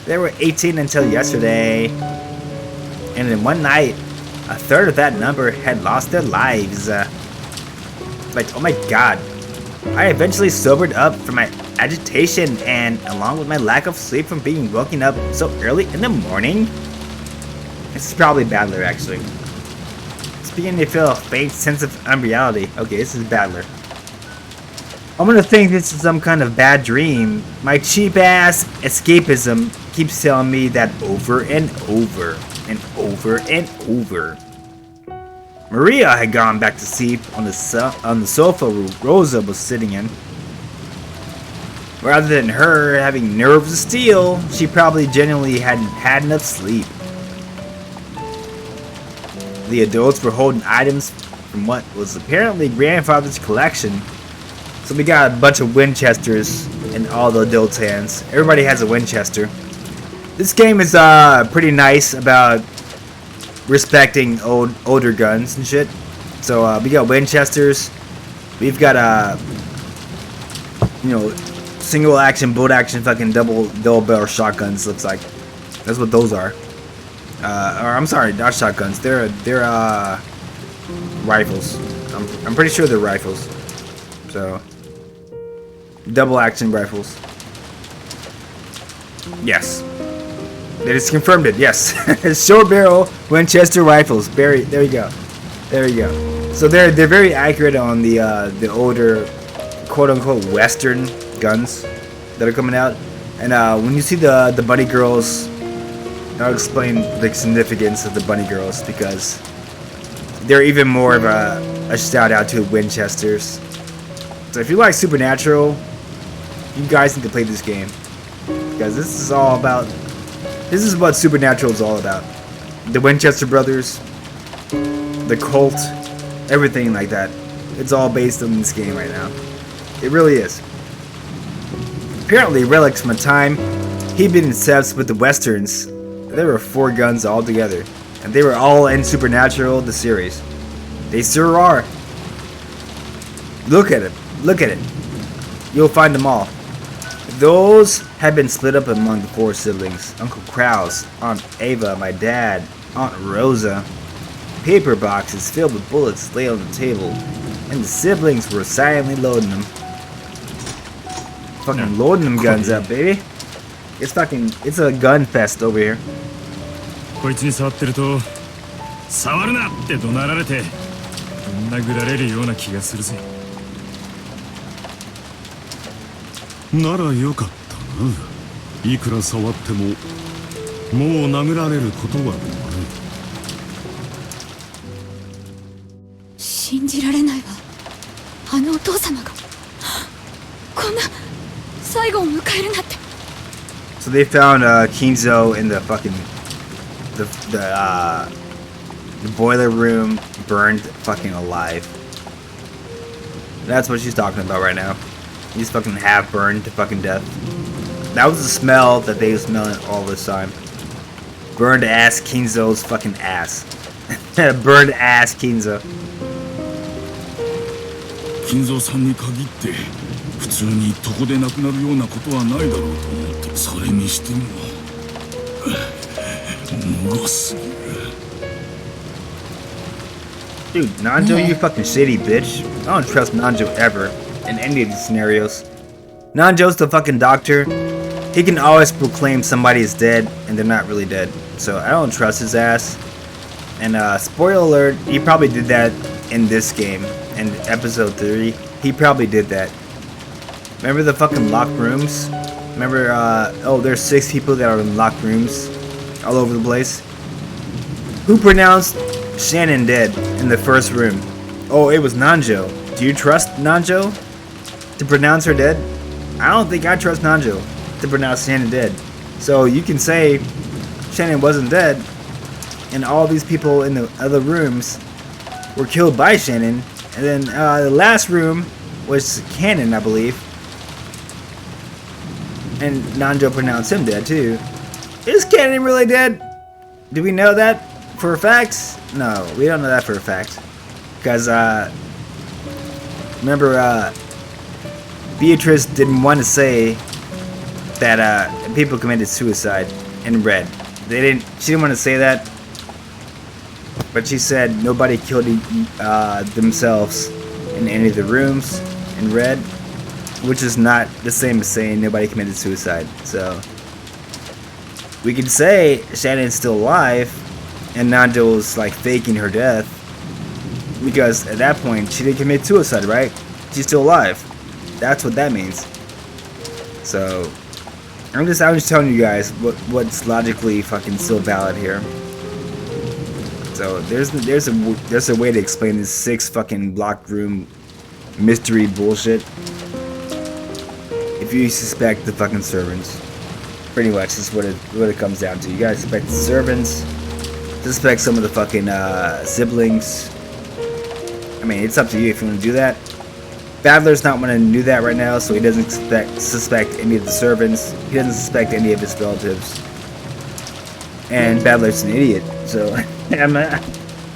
There were 18 until yesterday. And in one night, a third of that number had lost their lives. Like, oh my god. I eventually sobered up from my agitation and along with my lack of sleep from being woken up so early in the morning. This is probably Battler, actually. It's beginning to feel a faint sense of unreality. Okay, this is Battler. I'm gonna think this is some kind of bad dream. My cheap-ass escapism keeps telling me that over and over and over and over. Maria had gone back to sleep on the sofa Rosa was sitting in. Rather than her having nerves of steel, she probably genuinely hadn't had enough sleep. The adults were holding items from what was apparently grandfather's collection. So we got a bunch of Winchesters in all the adults' hands. Everybody has a Winchester. This game is pretty nice about respecting older guns and shit. So we got Winchesters. We've got single action, bolt action, fucking double barrel shotguns. Looks like that's what those are. Or I'm sorry, not shotguns. They're rifles. I'm pretty sure they're rifles. So double action rifles. Yes. They just confirmed it. Yes. Short barrel Winchester rifles. There you go. There you go. So they're very accurate on the older quote unquote Western guns that are coming out. And when you see the bunny girls, I'll explain the significance of the bunny girls because they're even more of a shout out to Winchesters. So if you like Supernatural, you guys need to play this game because this is what Supernatural is all about. The Winchester brothers, the cult, everything like that. It's all based on this game right now. It really is. Apparently, relics from a time he'd been obsessed with the Westerns. There were 4 guns altogether, and they were all in Supernatural, the series. They sure are. Look at it. Look at it. You'll find them all. Those had been split up among the 4 siblings. Uncle Krause, Aunt Ava, my dad, Aunt Rosa. Paper boxes filled with bullets lay on the table, and the siblings were silently loading them. Fucking loading them guns up, baby. It's a gun fest over here. こいつに触ってると触るなって怒鳴られて殴られるような気がするぜ。ならよかったな。いくら触ってももう殴られることはない。信じられないわ。あのお父様がこんな最後を迎えるなんて。 So they found Kinzo in the fucking the boiler room, burned fucking alive. That's what she's talking about right now. He's fucking half burned to fucking death. That was the smell that they were smelling all this time. Burned ass Kinzo's fucking ass. Burned ass Kinzo. 金蔵さんに限って普通に床で亡くなるようなことはないだろうと思って、それにしてももろすぎる。 Dude, Nanjo, you fucking shitty bitch. I don't trust Nanjo ever in any of these scenarios. Nanjo's the fucking doctor. He can always proclaim somebody is dead and they're not really dead. So I don't trust his ass. And spoiler alert, he probably did that in this game. In episode 3, he probably did that. Remember the fucking locked rooms? Remember, oh, there's 6 people that are in locked rooms all over the place. Who pronounced Shannon dead in the first room? Oh, it was Nanjo. Do you trust Nanjo to pronounce her dead? I don't think I trust Nanjo to pronounce Shannon dead. So you can say Shannon wasn't dead, and all these people in the other rooms were killed by Shannon. And then the last room was Cannon, I believe. And Nanjo pronounced him dead too. Is Cannon really dead? Do we know that for a fact? No, we don't know that for a fact. Because, remember, Beatrice didn't want to say that people committed suicide in Red. She didn't want to say that. But she said nobody killed themselves in any of the rooms in Red, which is not the same as saying nobody committed suicide. So we could say Shannon's still alive and Nanjo's like faking her death, because at that point she didn't commit suicide, right? She's still alive. That's what that means. So I'm just telling you guys what's logically fucking still valid here. So there's a way to explain this 6 fucking blocked room mystery bullshit. If you suspect the fucking servants, pretty much is what it comes down to. You gotta suspect the servants, suspect some of the fucking siblings. I mean, it's up to you if you want to do that. Battler's not wanting to do that right now, so he doesn't suspect any of the servants. He doesn't suspect any of his relatives. And Battler's an idiot, so I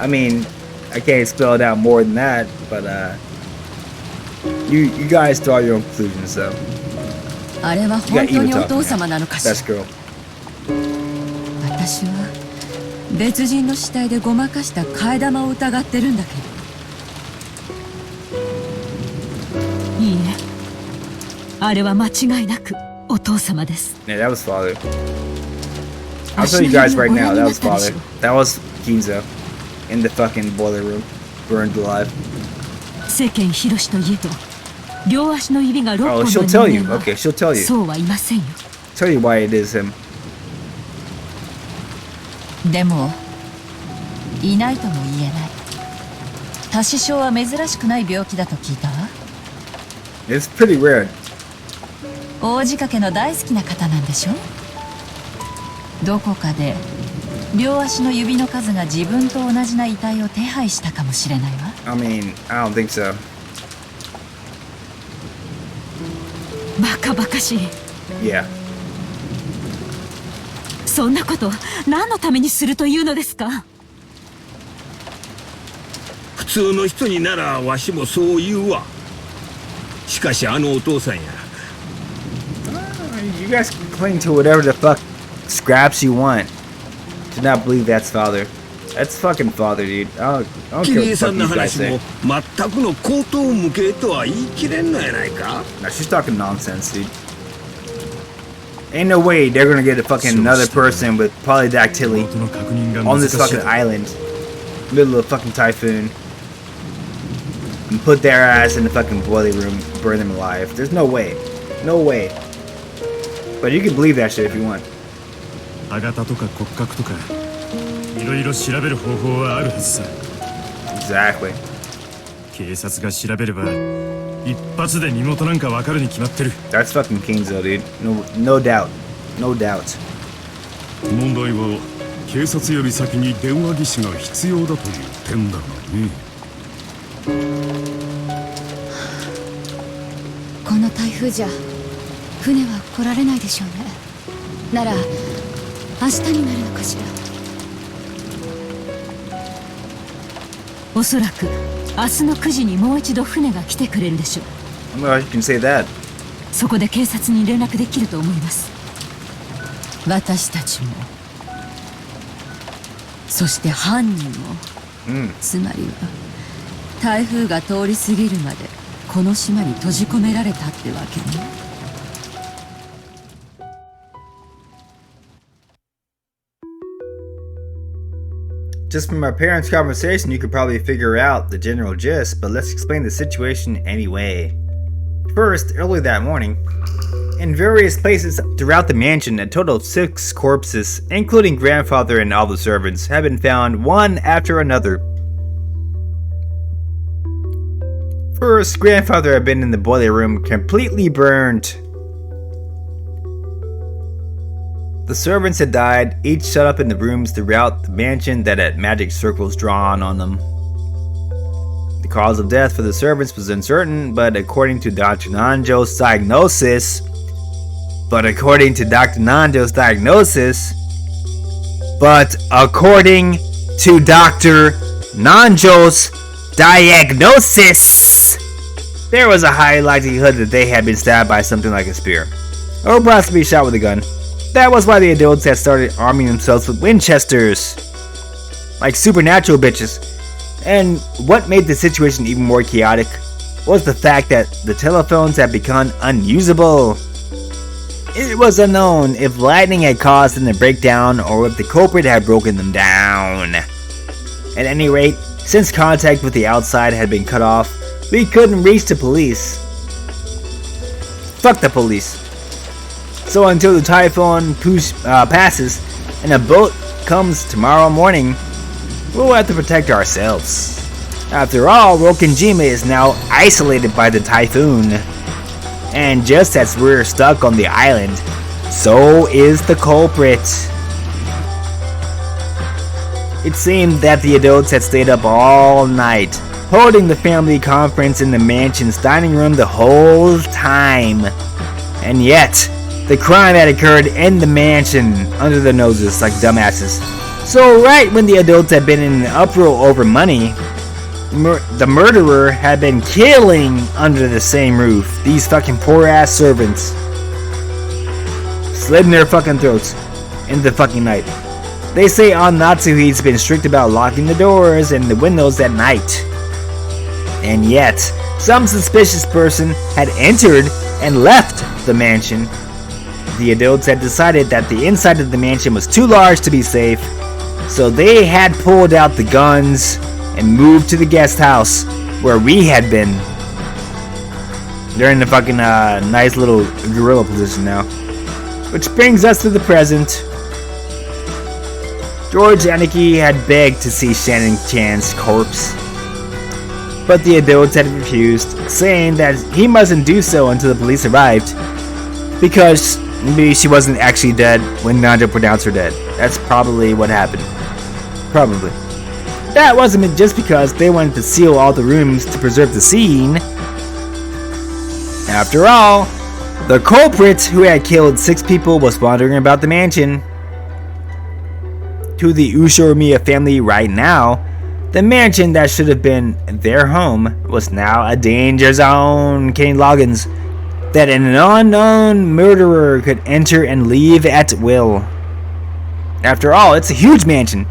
mean, I can't spell it out more than that, but you guys draw your own conclusions, though. あれは本当にお父様なのかしら。 Best girl. 私は別人の死体でごまかした替え玉を疑ってるんだけど。いいえ、あれは間違いなくお父様です。 Yeah, that was father. I'll tell you guys right now, that was father. That was Kinzo in the fucking boiler room, burned alive. 世間広しといえど、両足の指が6本の Oh, 人 she'll tell you. 間は Okay, she'll tell you. そうはいませんよ。 Tell you why it is him. でもいないとも言えない。多子症は珍しくない病気だと聞いたわ。 It's pretty rare. 大仕掛けの大好きな方なんでしょ。どこかで両足の指の数が自分と同じな遺体を手配したかもしれないわ。 I mean, I don't think so. バカバカしい。 Yeah. そんなこと何のためにするというのですか。普通の人にならわしもそう言うわ。しかしあのお父さんや。You guys can cling to whatever the fuck scraps you want. Do not believe that's father. That's fucking father, dude. I don't キ care リエ what さ the んの fuck these guys 話 say. も全くの口頭無形とは言い切れんのやないか。 No, she's talking nonsense, dude. Ain't no way they're gonna get a fucking another person with polydactyly 元の確認が on 難 this しい fucking island, middle of a fucking typhoon, and put their ass in the fucking boiler room, burn them alive. There's no way. No way. But you can believe that shit if you want. 歯型とか骨格とかいろいろ調べる方法はあるはずさ。 Exactly. 警察が調べれば一発で身元なんかわかるに決まってる。 That's fucking Kings though, dude. No doubt. No doubt. 問題は警察より先に電話技師が必要だという点だがね。この台風じゃ船は来られないでしょうね。なら明日になるのかしら。おそらく明日の9時にもう一度船が来てくれるでしょう。 Well, you can say that. そこで警察に連絡できると思います。私たちも、そして犯人も、つまりは台風が通り過ぎるまでこの島に閉じ込められたってわけね。Just from our parents' conversation, you could probably figure out the general gist, but let's explain the situation anyway. First, early that morning, in various places throughout the mansion, a total of 6 corpses, including grandfather and all the servants, have been found one after another. First, grandfather had been in the boiler room, completely burned. The servants had died, each shut up in the rooms throughout the mansion that had magic circles drawn on them. The cause of death for the servants was uncertain, but according to Dr. Nanjo's diagnosis, there was a high likelihood that they had been stabbed by something like a spear, or possibly shot with a gun. That was why the adults had started arming themselves with Winchesters, like supernatural bitches. And what made the situation even more chaotic was the fact that the telephones had become unusable. It was unknown if lightning had caused them to break down or if the culprit had broken them down. At any rate, since contact with the outside had been cut off, we couldn't reach the police. Fuck the police. So until the typhoon passes and a boat comes tomorrow morning, we'll have to protect ourselves. After all, Rokenjima is now isolated by the typhoon. And just as we're stuck on the island, so is the culprit. It seemed that the adults had stayed up all night, holding the family conference in the mansion's dining room the whole time. And yet, the crime had occurred in the mansion, under their noses like dumbasses. So right when the adults had been in an uproar over money, the murderer had been killing under the same roof these fucking poor ass servants, slitting their fucking throats in the fucking night. They say Natsuhi's been strict about locking the doors and the windows at night. And yet, some suspicious person had entered and left the mansion. The adults had decided that the inside of the mansion was too large to be safe, so they had pulled out the guns and moved to the guest house where we had been. They're in the fucking nice little gorilla position now. Which brings us to the present. George Aniki had begged to see Shannon Chan's corpse, but the adults had refused, saying that he mustn't do so until the police arrived, because maybe she wasn't actually dead when Nanjo pronounced her dead. That's probably what happened. Probably. That wasn't just because they wanted to seal all the rooms to preserve the scene. After all, the culprit who had killed 6 people was wandering about the mansion. To the Ushoromiya family right now, the mansion that should have been their home was now a danger zone. Kenny Loggins, that an unknown murderer could enter and leave at will. After all, it's a huge mansion.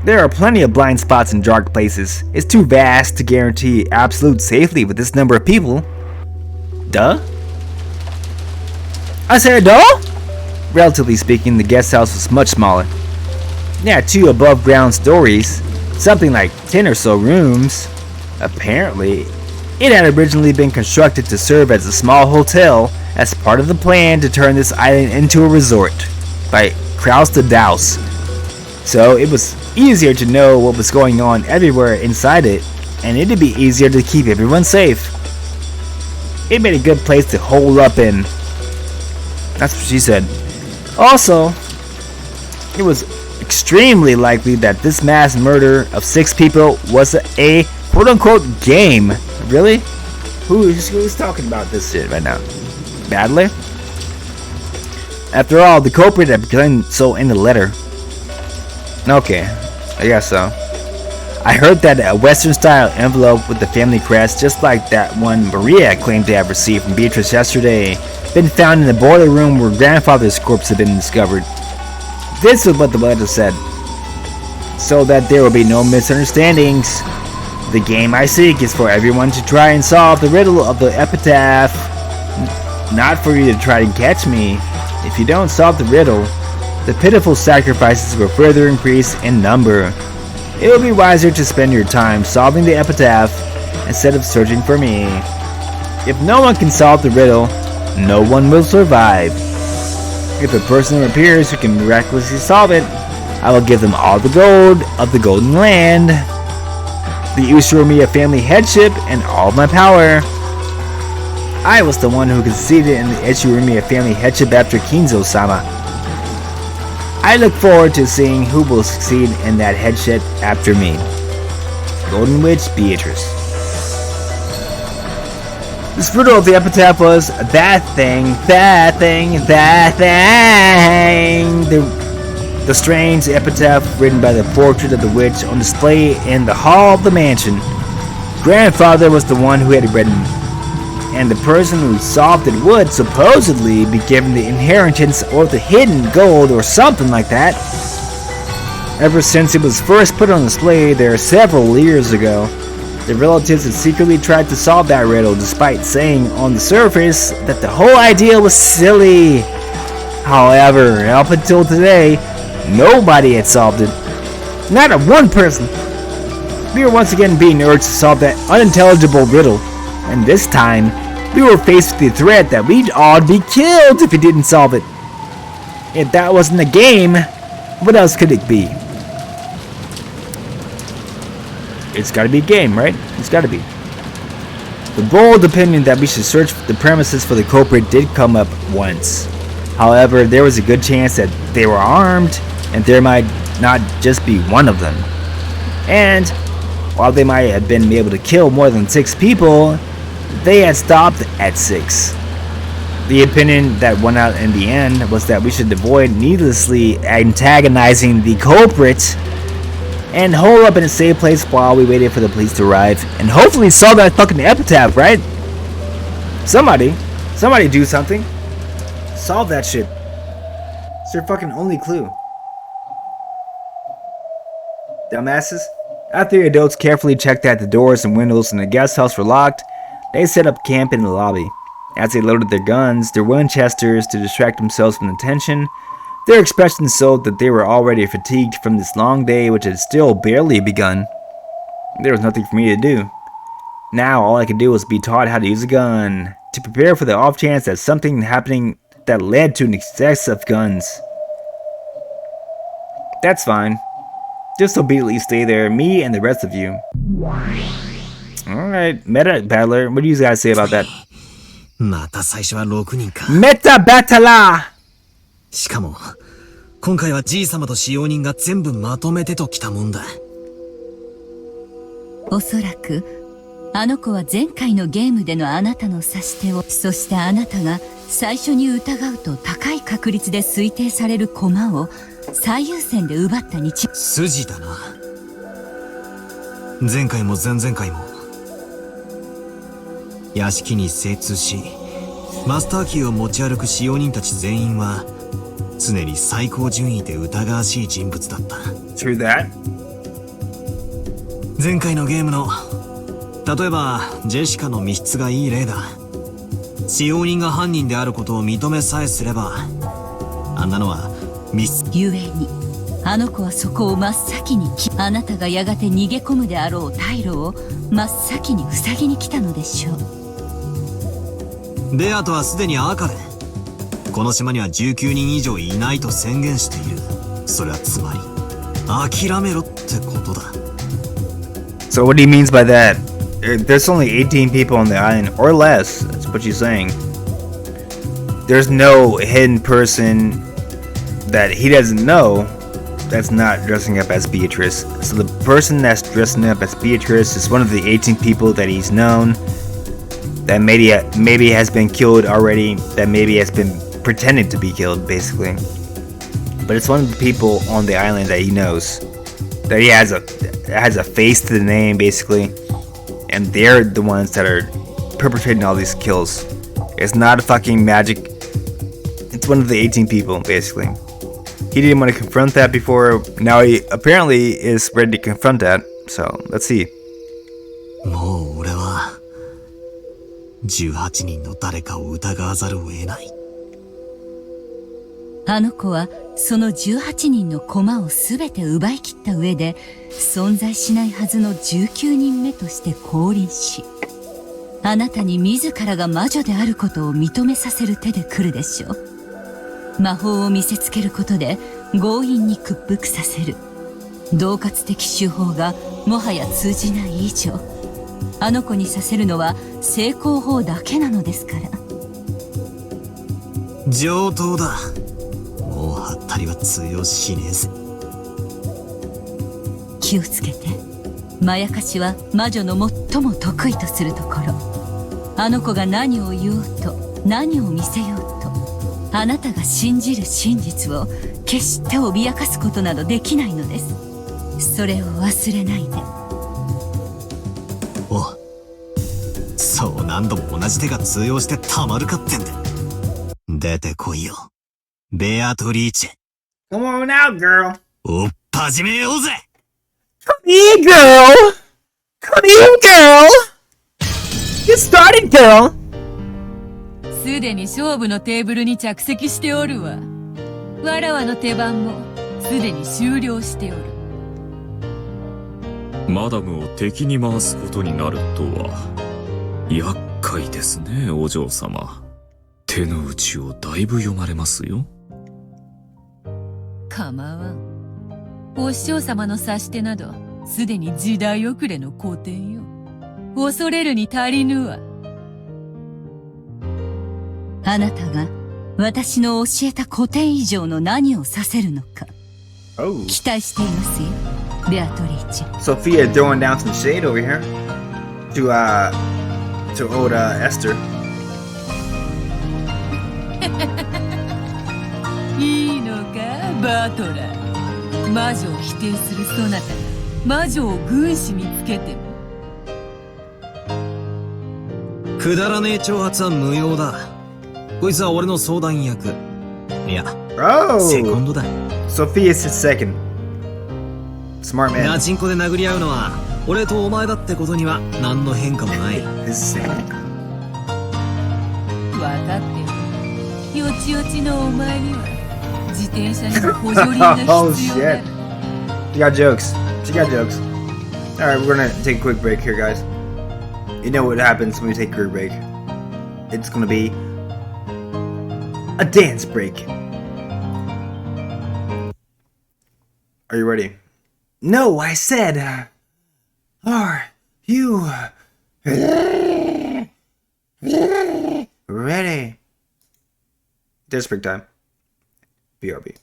There are plenty of blind spots and dark places. It's too vast to guarantee absolute safety with this number of people. Duh? I said duh? Relatively speaking, the guest house was much smaller. There are 2 above ground stories, something like 10 or so rooms. Apparently, It had originally been constructed to serve as a small hotel as part of the plan to turn this island into a resort by Kraus the Douse. So it was easier to know what was going on everywhere inside it, and it'd be easier to keep everyone safe. It made a good place to hole up in. That's what she said. Also, it was extremely likely that this mass murder of 6 people was a quote-unquote game. Really? Who's talking about this shit right now? Badly? After all, the culprit had begun so in the letter. Okay, I guess so. I heard that a Western-style envelope with the family crest, just like that one Maria claimed to have received from Beatrice yesterday, been found in the boiler room where grandfather's corpse had been discovered. This is what the letter said, so that there will be no misunderstandings. The game I seek is for everyone to try and solve the riddle of the epitaph, not for you to try and catch me. If you don't solve the riddle, the pitiful sacrifices will further increase in number. It will be wiser to spend your time solving the epitaph instead of searching for me. If no one can solve the riddle, no one will survive. If a person appears who can miraculously solve it, I will give them all the gold of the Golden Land, the Ushiromiya family headship, and all of my power. I was the one who succeeded in the Ushiromiya family headship after Kinzo-sama. I look forward to seeing who will succeed in that headship after me. Golden Witch Beatrice. This riddle of the epitaph was that thing. The strange epitaph written by the portrait of the witch on display in the hall of the mansion. Grandfather was the one who had written, and the person who solved it would supposedly be given the inheritance or the hidden gold or something like that. Ever since it was first put on display there several years ago, the relatives had secretly tried to solve that riddle despite saying on the surface that the whole idea was silly. However, up until today, nobody had solved it. Not a one person. We were once again being urged to solve that unintelligible riddle, and this time, we were faced with the threat that we'd all be killed if we didn't solve it. If that wasn't a game, what else could it be? It's gotta be a game, right? It's gotta be. The bold opinion that we should search the premises for the culprit did come up once. However, there was a good chance that they were armed, and there might not just be one of them. And while they might have been able to kill more than 6 people, they had stopped at 6. The opinion that won out in the end was that we should avoid needlessly antagonizing the culprit and hole up in a safe place while we waited for the police to arrive and hopefully solve that fucking epitaph, right? Somebody do something. Solve that shit. It's your fucking only clue. Dumbasses. After the adults carefully checked that the doors and windows in the guest house were locked, they set up camp in the lobby. As they loaded their guns, their Winchesters, to distract themselves from the tension, their expressions showed that they were already fatigued from this long day which had still barely begun. There was nothing for me to do. Now all I could do was be taught how to use a gun, to prepare for the off chance that something happening that led to an excess of guns. That's fine. Just obediently stay there, me and the rest of you. Alright, Meta Battler, what do you guys say about that? また最初は6人か。 Meta Battler! しかも、今回はじい様と使用人が全部まとめてときたもんだ。おそらく、あの子は前回のゲームでのあなたの指し手を、そしてあなたが最初に疑うと高い確率で推定される駒を最優先で奪ったにち。筋だな。前回も前々回も。屋敷に精通し、マスターキーを持ち歩く使用人たち全員は、常に最高順位で疑わしい人物だった。True that. 前回のゲームの、例えばジェシカの密室がいい例だ。使用人が犯人であることを認めさえすれば、あんなのは密室。ゆえに、あの子はそこを真っ先にあなたがやがて逃げ込むであろう退路を真っ先に塞ぎに来たのでしょう。ベアとはすでに赤で、この島には19人以上いないと宣言している。それはつまり諦めろってことだ。 So what he means by that? There's only 18 people on the island, or less. That's what she's saying. There's no hidden person that he doesn't know that's not dressing up as Beatrice. So the person that's dressing up as Beatrice is one of the 18 people that he's known, that maybe has been killed already, that maybe has been pretending to be killed, basically. But it's one of the people on the island that he knows, that he has a face to the name, basically, and they're the ones that are perpetrating all these kills. It's not a fucking magic. It's one of the 18 people, basically. He didn't want to confront that before. Now he apparently is ready to confront that. So let's see. もう俺は18人の誰かを疑わざるを得ない。あの子はその18人の駒を全て奪い切った上で、存在しないはずの19人目として降臨し、あなたに自らが魔女であることを認めさせる手で来るでしょう。魔法を見せつけることで強引に屈服させる。恫喝的手法がもはや通じない以上、あの子にさせるのは成功法だけなのですから。上等だ。もうハッタリは通用しねえぜ。気をつけて。まやかしは魔女の最も得意とするところ。あの子が何を言おうと、何を見せようと、あなたが信じる真実を決して脅かすことなどできないのです。それを忘れないで。お、そう何度も同じ手が通用してたまるかってんだ。出てこいよ、ベアトリーチェ。 Come on out, girl. おっ始めようぜ。 Come here, girl. Come here, girl. Get started, girl. すでに勝負のテーブルに着席しておるわ。わらわの手番もすでに終了しておる。マダムを敵に回すことになるとは厄介ですね、お嬢様。手の内をだいぶ読まれますよ。構わん。お師匠様の指し手などすでに時代遅れの古典よ。恐れるに足りぬわ。あなたが私の教えた古典以上の何をさせるのか、期待していますよ、ベアトリーチェ。 Sophia throwing down some shade over here to old Esther. いいのか、バトラー。魔女を否定するそなたが魔女を軍師につけても。くだらねえ挑発は無用だ。こいつは俺の相談役。いや、セコンドだ。 Sophia's his second. Smart man. ガチンコで殴り合うのは俺とお前だってことには何の変化もない。His second. 分かってる。よちよちのお前には自転車にも補助輪が必 Oh 要 shit. だ。 She got jokes. She got jokes. Alright, we're gonna take a quick break here, guys. You know what happens when we take a quick break. It's gonna be a dance break. Are you ready? No, I said, are you ready? Dance break time. BRB.